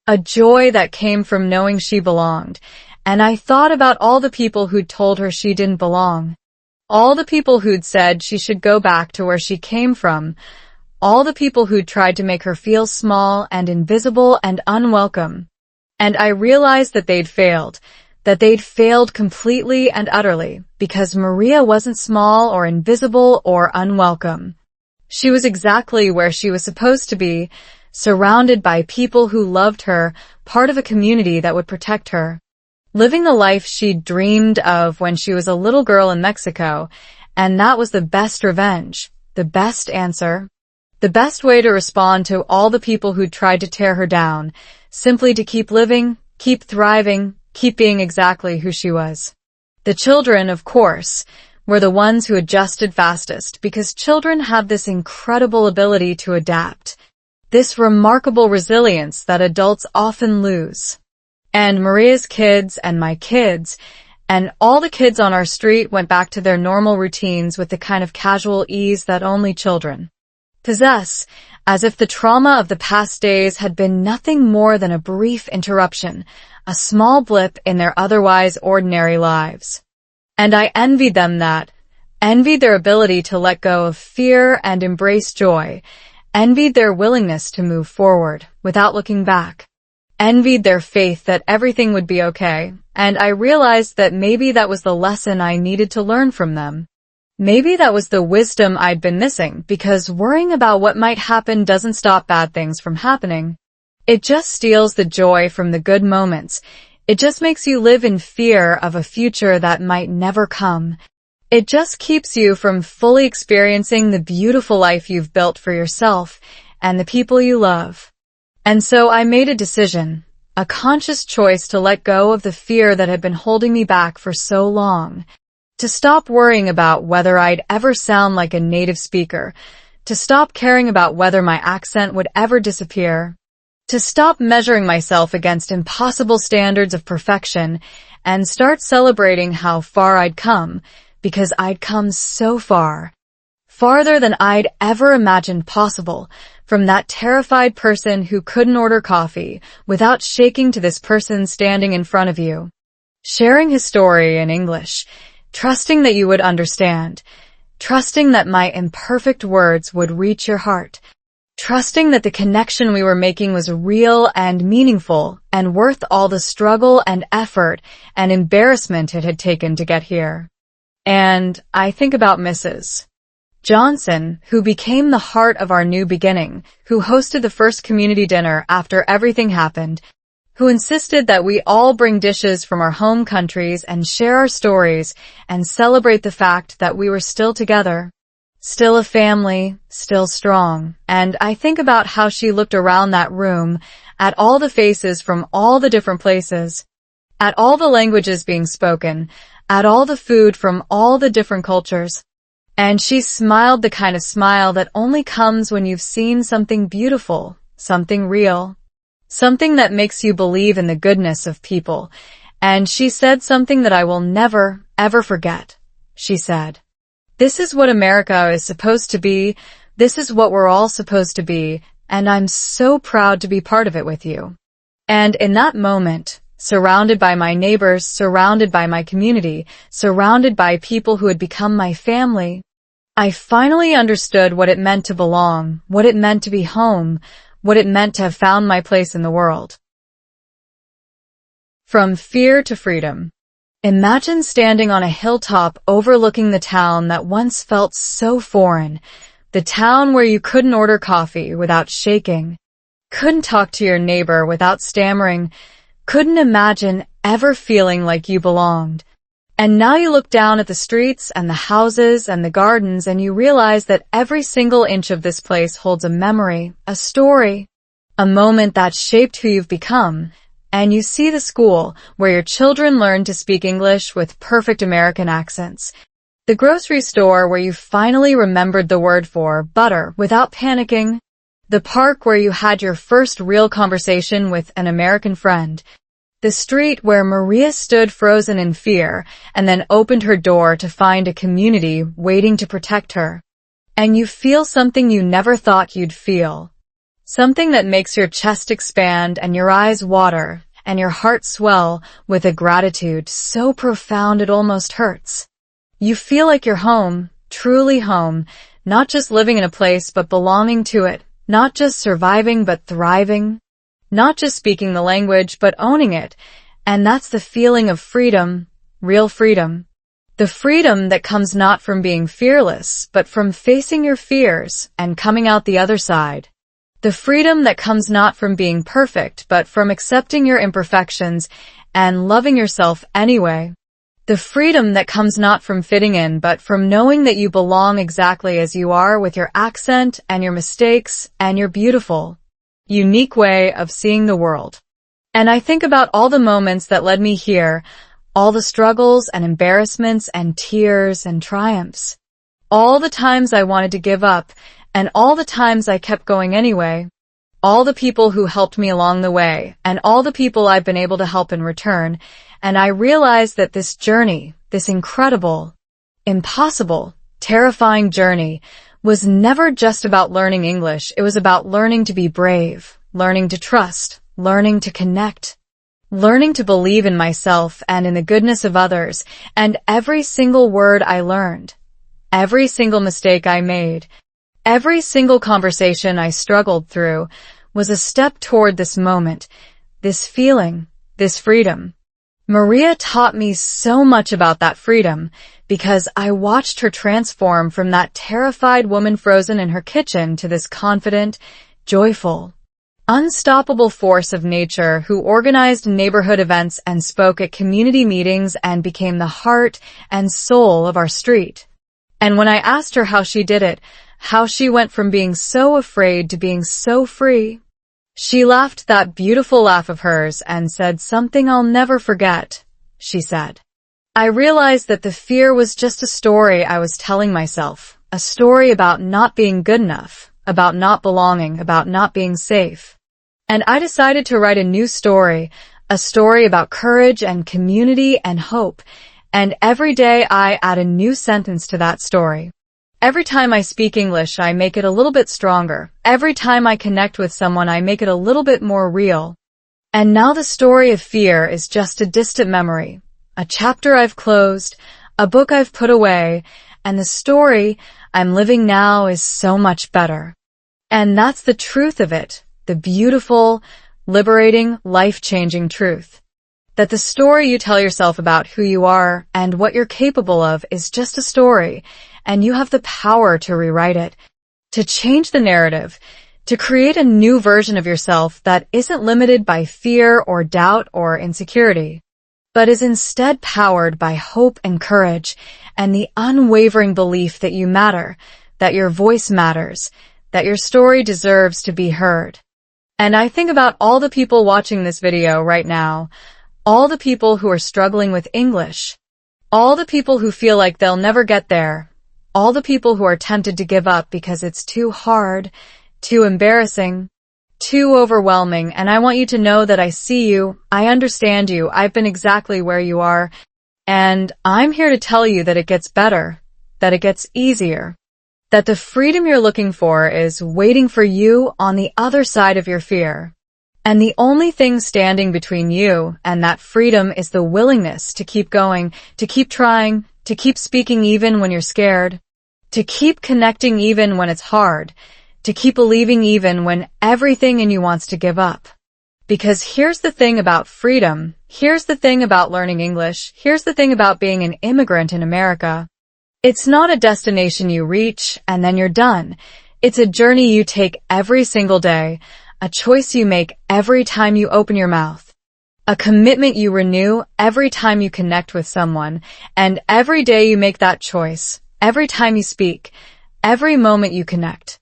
a joy that came from knowing she belonged. And I thought about all the people who'd told her she didn't belong. All the people who'd said she should go back to where she came from. All the people who'd tried to make her feel small and invisible and unwelcome. And I realized that they'd failed completely and utterly, because Maria wasn't small or invisible or unwelcome. She was exactly where she was supposed to be, surrounded by people who loved her, part of a community that would protect her. Living the life she'd dreamed of when she was a little girl in Mexico, and that was the best revenge, the best answer, the best way to respond to all the people who'd tried to tear her down, simply to keep living, keep thriving, keep being exactly who she was. The children, of course, were the ones who adjusted fastest, because children have this incredible ability to adapt, this remarkable resilience that adults often lose. And Maria's kids and my kids and all the kids on our street went back to their normal routines with the kind of casual ease that only children possess, as if the trauma of the past days had been nothing more than a brief interruption, a small blip in their otherwise ordinary lives. And I envied them that, envied their ability to let go of fear and embrace joy, envied their willingness to move forward without looking back. Envied their faith that everything would be okay, and I realized that maybe that was the lesson I needed to learn from them. Maybe that was the wisdom I'd been missing, because worrying about what might happen doesn't stop bad things from happening. It just steals the joy from the good moments. It just makes you live in fear of a future that might never come. It just keeps you from fully experiencing the beautiful life you've built for yourself and the people you love. And so I made a decision, a conscious choice to let go of the fear that had been holding me back for so long, to stop worrying about whether I'd ever sound like a native speaker, to stop caring about whether my accent would ever disappear, To stop measuring myself against impossible standards of perfection and start celebrating how far I'd come, because I'd come so far. Farther than I'd ever imagined possible, from that terrified person who couldn't order coffee without shaking to this person standing in front of you. Sharing his story in English, trusting that you would understand, trusting that my imperfect words would reach your heart, trusting that the connection we were making was real and meaningful and worth all the struggle and effort and embarrassment it had taken to get here. And I think about Mrs. Johnson, who became the heart of our new beginning, who hosted the first community dinner after everything happened, who insisted that we all bring dishes from our home countries and share our stories and celebrate the fact that we were still together, still a family, still strong. And I think about how she looked around that room, at all the faces from all the different places, at all the languages being spoken, at all the food from all the different cultures. And she smiled the kind of smile that only comes when you've seen something beautiful, something real, something that makes you believe in the goodness of people. And she said something that I will never, ever forget. She said, "This is what America is supposed to be. This is what we're all supposed to be. And I'm so proud to be part of it with you." And in that moment, surrounded by my neighbors, surrounded by my community, surrounded by people who had become my family, I finally understood what it meant to belong, what it meant to be home, what it meant to have found my place in the world. From fear to freedom. Imagine standing on a hilltop overlooking the town that once felt so foreign, the town where you couldn't order coffee without shaking, couldn't talk to your neighbor without stammering, couldn't imagine ever feeling like you belonged. And now you look down at the streets and the houses and the gardens and you realize that every single inch of this place holds a memory, a story, a moment that shaped who you've become. And you see the school where your children learn to speak English with perfect American accents. The grocery store where you finally remembered the word for butter without panicking. The park where you had your first real conversation with an American friend. The street where Maria stood frozen in fear and then opened her door to find a community waiting to protect her. And you feel something you never thought you'd feel. Something that makes your chest expand and your eyes water and your heart swell with a gratitude so profound it almost hurts. You feel like you're home, truly home, not just living in a place but belonging to it, not just surviving but thriving. Not just speaking the language, but owning it. And that's the feeling of freedom, real freedom. The freedom that comes not from being fearless, but from facing your fears and coming out the other side. The freedom that comes not from being perfect, but from accepting your imperfections and loving yourself anyway. The freedom that comes not from fitting in, but from knowing that you belong exactly as you are with your accent and your mistakes and your beautiful, unique way of seeing the world. And I think about all the moments that led me here, all the struggles and embarrassments and tears and triumphs, all the times I wanted to give up, and all the times I kept going anyway, all the people who helped me along the way, and all the people I've been able to help in return, and I realized that this journey, this incredible, impossible, terrifying journey, was never just about learning English. It was about learning to be brave, learning to trust, learning to connect, learning to believe in myself and in the goodness of others. And every single word I learned, every single mistake I made, every single conversation I struggled through was a step toward this moment, this feeling, this freedom. Maria taught me so much about that freedom because I watched her transform from that terrified woman frozen in her kitchen to this confident, joyful, unstoppable force of nature who organized neighborhood events and spoke at community meetings and became the heart and soul of our street. And when I asked her how she did it, how she went from being so afraid to being so free, she laughed that beautiful laugh of hers and said something I'll never forget. She said, "I realized that the fear was just a story I was telling myself, a story about not being good enough, about not belonging, about not being safe. And I decided to write a new story, a story about courage and community and hope. And every day I add a new sentence to that story. Every time I speak English, I make it a little bit stronger. Every time I connect with someone, I make it a little bit more real. And now the story of fear is just a distant memory, a chapter I've closed, a book I've put away, and the story I'm living now is so much better. And that's the truth of it, the beautiful, liberating, life-changing truth. That the story you tell yourself about who you are and what you're capable of is just a story, and you have the power to rewrite it, to change the narrative, to create a new version of yourself that isn't limited by fear or doubt or insecurity, but is instead powered by hope and courage and the unwavering belief that you matter, that your voice matters, that your story deserves to be heard. And I think about all the people watching this video right now, all the people who are struggling with English, all the people who feel like they'll never get there, all the people who are tempted to give up because it's too hard, too embarrassing, too overwhelming, and I want you to know that I see you, I understand you, I've been exactly where you are, and I'm here to tell you that it gets better, that it gets easier, that the freedom you're looking for is waiting for you on the other side of your fear. And the only thing standing between you and that freedom is the willingness to keep going, to keep trying, to keep speaking even when you're scared, to keep connecting even when it's hard, to keep believing even when everything in you wants to give up. Because here's the thing about freedom, here's the thing about learning English, here's the thing about being an immigrant in America. It's not a destination you reach and then you're done. It's a journey you take every single day, a choice you make every time you open your mouth, a commitment you renew every time you connect with someone, and every day you make that choice, every time you speak, every moment you connect.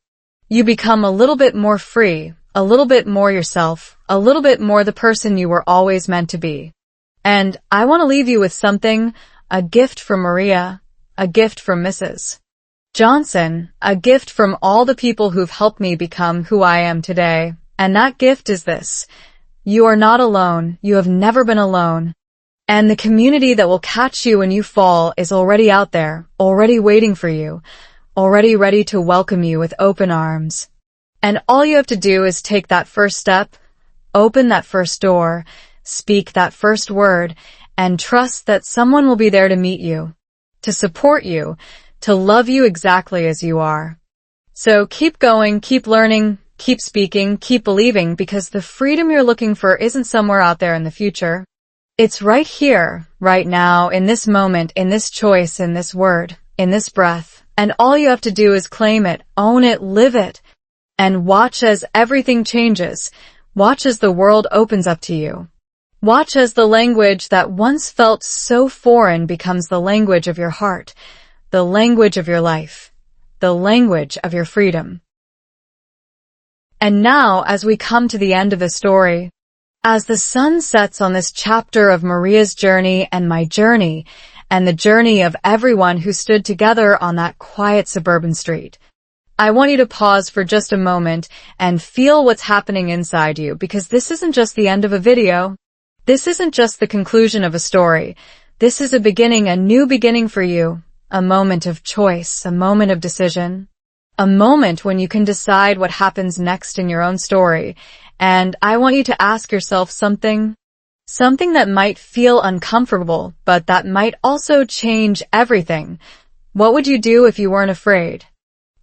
You become a little bit more free, a little bit more yourself, a little bit more the person you were always meant to be. And I want to leave you with something, a gift from Maria, a gift from Mrs. Johnson, a gift from all the people who've helped me become who I am today. And that gift is this. You are not alone. You have never been alone. And the community that will catch you when you fall is already out there, already waiting for you, already ready to welcome you with open arms. And all you have to do is take that first step, open that first door, speak that first word, and trust that someone will be there to meet you, to support you, to love you exactly as you are. So keep going, keep learning, keep speaking, keep believing, because the freedom you're looking for isn't somewhere out there in the future. It's right here, right now, in this moment, in this choice, in this word, in this breath. And all you have to do is claim it, own it, live it, and watch as everything changes. Watch as the world opens up to you. Watch as the language that once felt so foreign becomes the language of your heart, the language of your life, the language of your freedom. And now, as we come to the end of the story, as the sun sets on this chapter of Maria's journey and my journey, and the journey of everyone who stood together on that quiet suburban street, I want you to pause for just a moment and feel what's happening inside you, because this isn't just the end of a video. This isn't just the conclusion of a story. This is a beginning, a new beginning for you, a moment of choice, a moment of decision. A moment when you can decide what happens next in your own story. And I want you to ask yourself something that might feel uncomfortable, but that might also change everything. What would you do if you weren't afraid?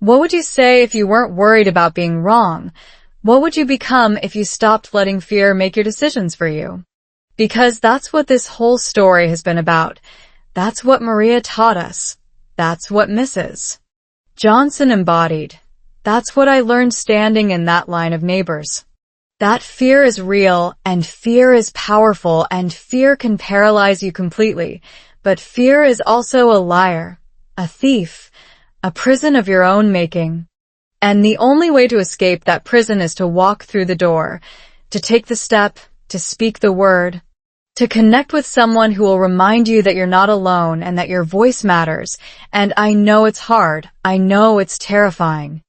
What would you say if you weren't worried about being wrong? What would you become if you stopped letting fear make your decisions for you? Because that's what this whole story has been about. That's what Maria taught us. That's what Mrs. Johnson embodied. That's what I learned standing in that line of neighbors. That fear is real, and fear is powerful, and fear can paralyze you completely. But fear is also a liar, a thief, a prison of your own making. And the only way to escape that prison is to walk through the door, to take the step, to speak the word, to connect with someone who will remind you that you're not alone and that your voice matters. And I know it's hard. I know it's terrifying.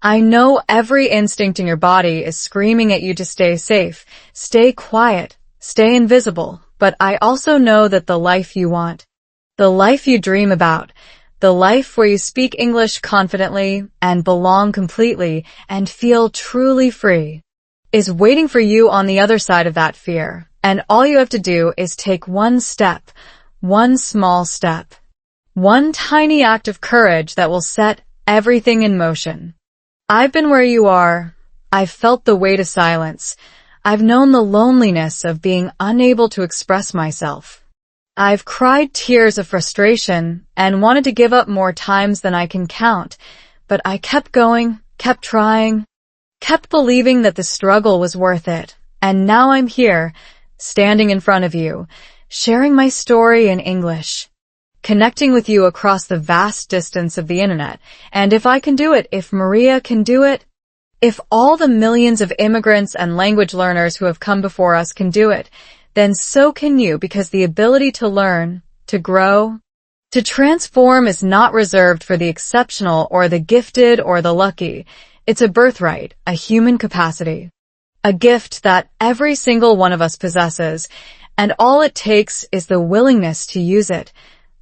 I know every instinct in your body is screaming at you to stay safe, stay quiet, stay invisible, but I also know that the life you want, the life you dream about, the life where you speak English confidently and belong completely and feel truly free, is waiting for you on the other side of that fear. And all you have to do is take one step, one small step, one tiny act of courage that will set everything in motion. I've been where you are. I've felt the weight of silence. I've known the loneliness of being unable to express myself. I've cried tears of frustration and wanted to give up more times than I can count, but I kept going, kept trying, kept believing that the struggle was worth it. And now I'm here, standing in front of you, sharing my story in English, connecting with you across the vast distance of the internet. And if I can do it, if Maria can do it, if all the millions of immigrants and language learners who have come before us can do it, then so can you, because the ability to learn, to grow, to transform is not reserved for the exceptional or the gifted or the lucky. It's a birthright, a human capacity, a gift that every single one of us possesses, and all it takes is the willingness to use it,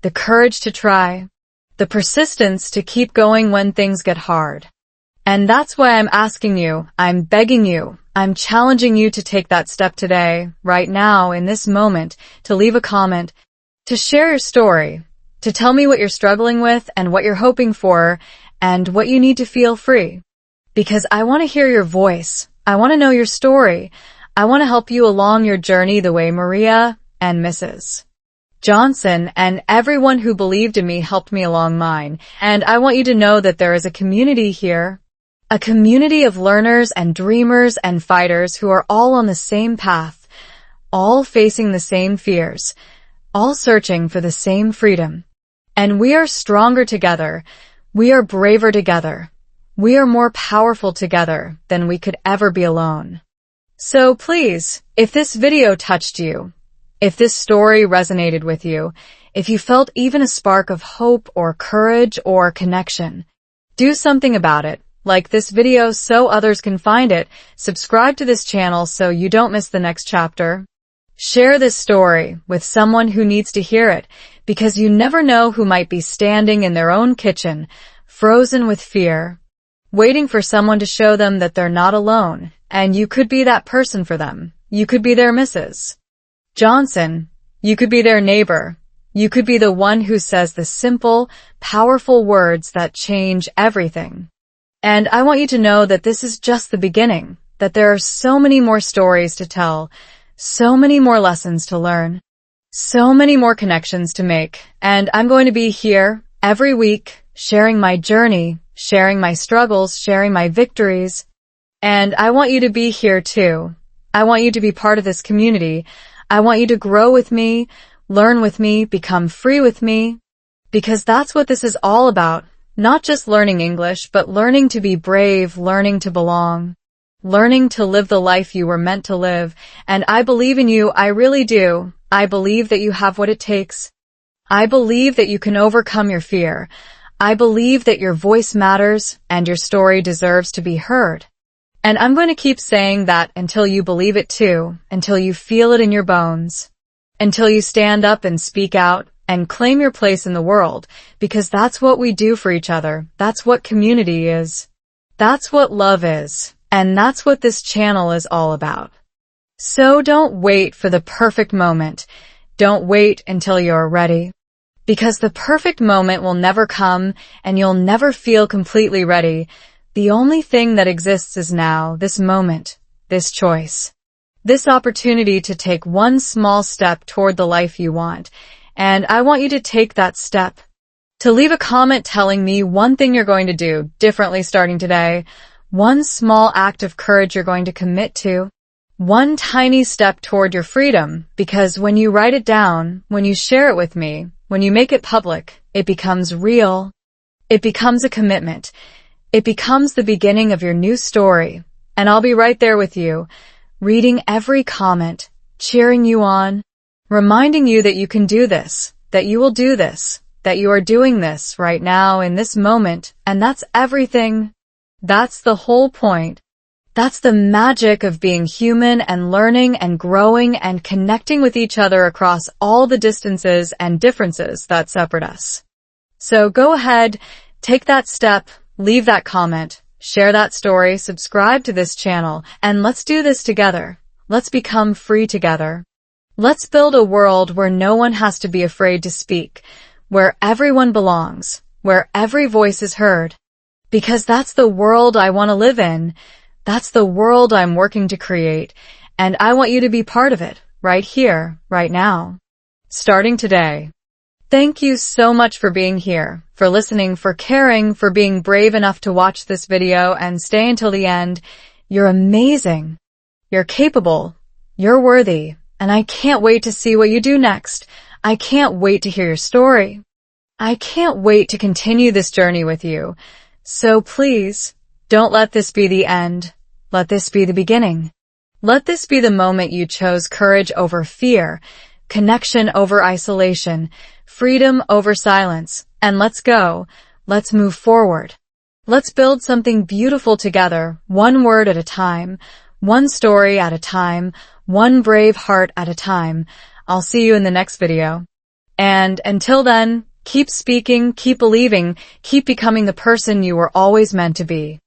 the courage to try, the persistence to keep going when things get hard. And that's why I'm asking you, I'm begging you, I'm challenging you to take that step today, right now, in this moment, to leave a comment, to share your story, to tell me what you're struggling with and what you're hoping for and what you need to feel free. Because I want to hear your voice. I want to know your story. I want to help you along your journey the way Maria and Mrs. Johnson and everyone who believed in me helped me along mine. And I want you to know that there is a community here, a community of learners and dreamers and fighters who are all on the same path, all facing the same fears, all searching for the same freedom. And we are stronger together. We are braver together. We are more powerful together than we could ever be alone. So please, if this video touched you, if this story resonated with you, if you felt even a spark of hope or courage or connection, do something about it. Like this video so others can find it. Subscribe to this channel so you don't miss the next chapter. Share this story with someone who needs to hear it, because you never know who might be standing in their own kitchen, frozen with fear, waiting for someone to show them that they're not alone, and you could be that person for them. You could be their Mrs. Johnson. You could be their neighbor. You could be the one who says the simple, powerful words that change everything. And I want you to know that this is just the beginning, that there are so many more stories to tell, so many more lessons to learn, so many more connections to make. And I'm going to be here every week, sharing my journey, sharing my struggles, sharing my victories. And I want you to be here too. I want you to be part of this community. I want you to grow with me, learn with me, become free with me, because that's what this is all about. Not just learning English, but learning to be brave, learning to belong, learning to live the life you were meant to live. And I believe in you. I really do. I believe that you have what it takes. I believe that you can overcome your fear. I believe that your voice matters and your story deserves to be heard. And I'm going to keep saying that until you believe it too, until you feel it in your bones, until you stand up and speak out and claim your place in the world, because that's what we do for each other. That's what community is. That's what love is. And that's what this channel is all about. So don't wait for the perfect moment. Don't wait until you're ready, because the perfect moment will never come and you'll never feel completely ready. The only thing that exists is now, this moment, this choice, this opportunity to take one small step toward the life you want. And I want you to take that step, to leave a comment telling me one thing you're going to do differently starting today, one small act of courage you're going to commit to, one tiny step toward your freedom, because when you write it down, when you share it with me, when you make it public, it becomes real. It becomes a commitment. It becomes the beginning of your new story. And I'll be right there with you, reading every comment, cheering you on, reminding you that you can do this, that you will do this, that you are doing this right now in this moment, and that's everything. That's the whole point. That's the magic of being human and learning and growing and connecting with each other across all the distances and differences that separate us. So go ahead, take that step, leave that comment, share that story, subscribe to this channel, and let's do this together. Let's become free together. Let's build a world where no one has to be afraid to speak, where everyone belongs, where every voice is heard. Because that's the world I want to live in. That's the world I'm working to create, and I want you to be part of it, right here, right now. Starting today. Thank you so much for being here, for listening, for caring, for being brave enough to watch this video and stay until the end. You're amazing. You're capable. You're worthy. And I can't wait to see what you do next. I can't wait to hear your story. I can't wait to continue this journey with you. So please, don't let this be the end. Let this be the beginning. Let this be the moment you chose courage over fear, connection over isolation, freedom over silence, and let's go. Let's move forward. Let's build something beautiful together, one word at a time, one story at a time, one brave heart at a time. I'll see you in the next video. And until then, keep speaking, keep believing, keep becoming the person you were always meant to be.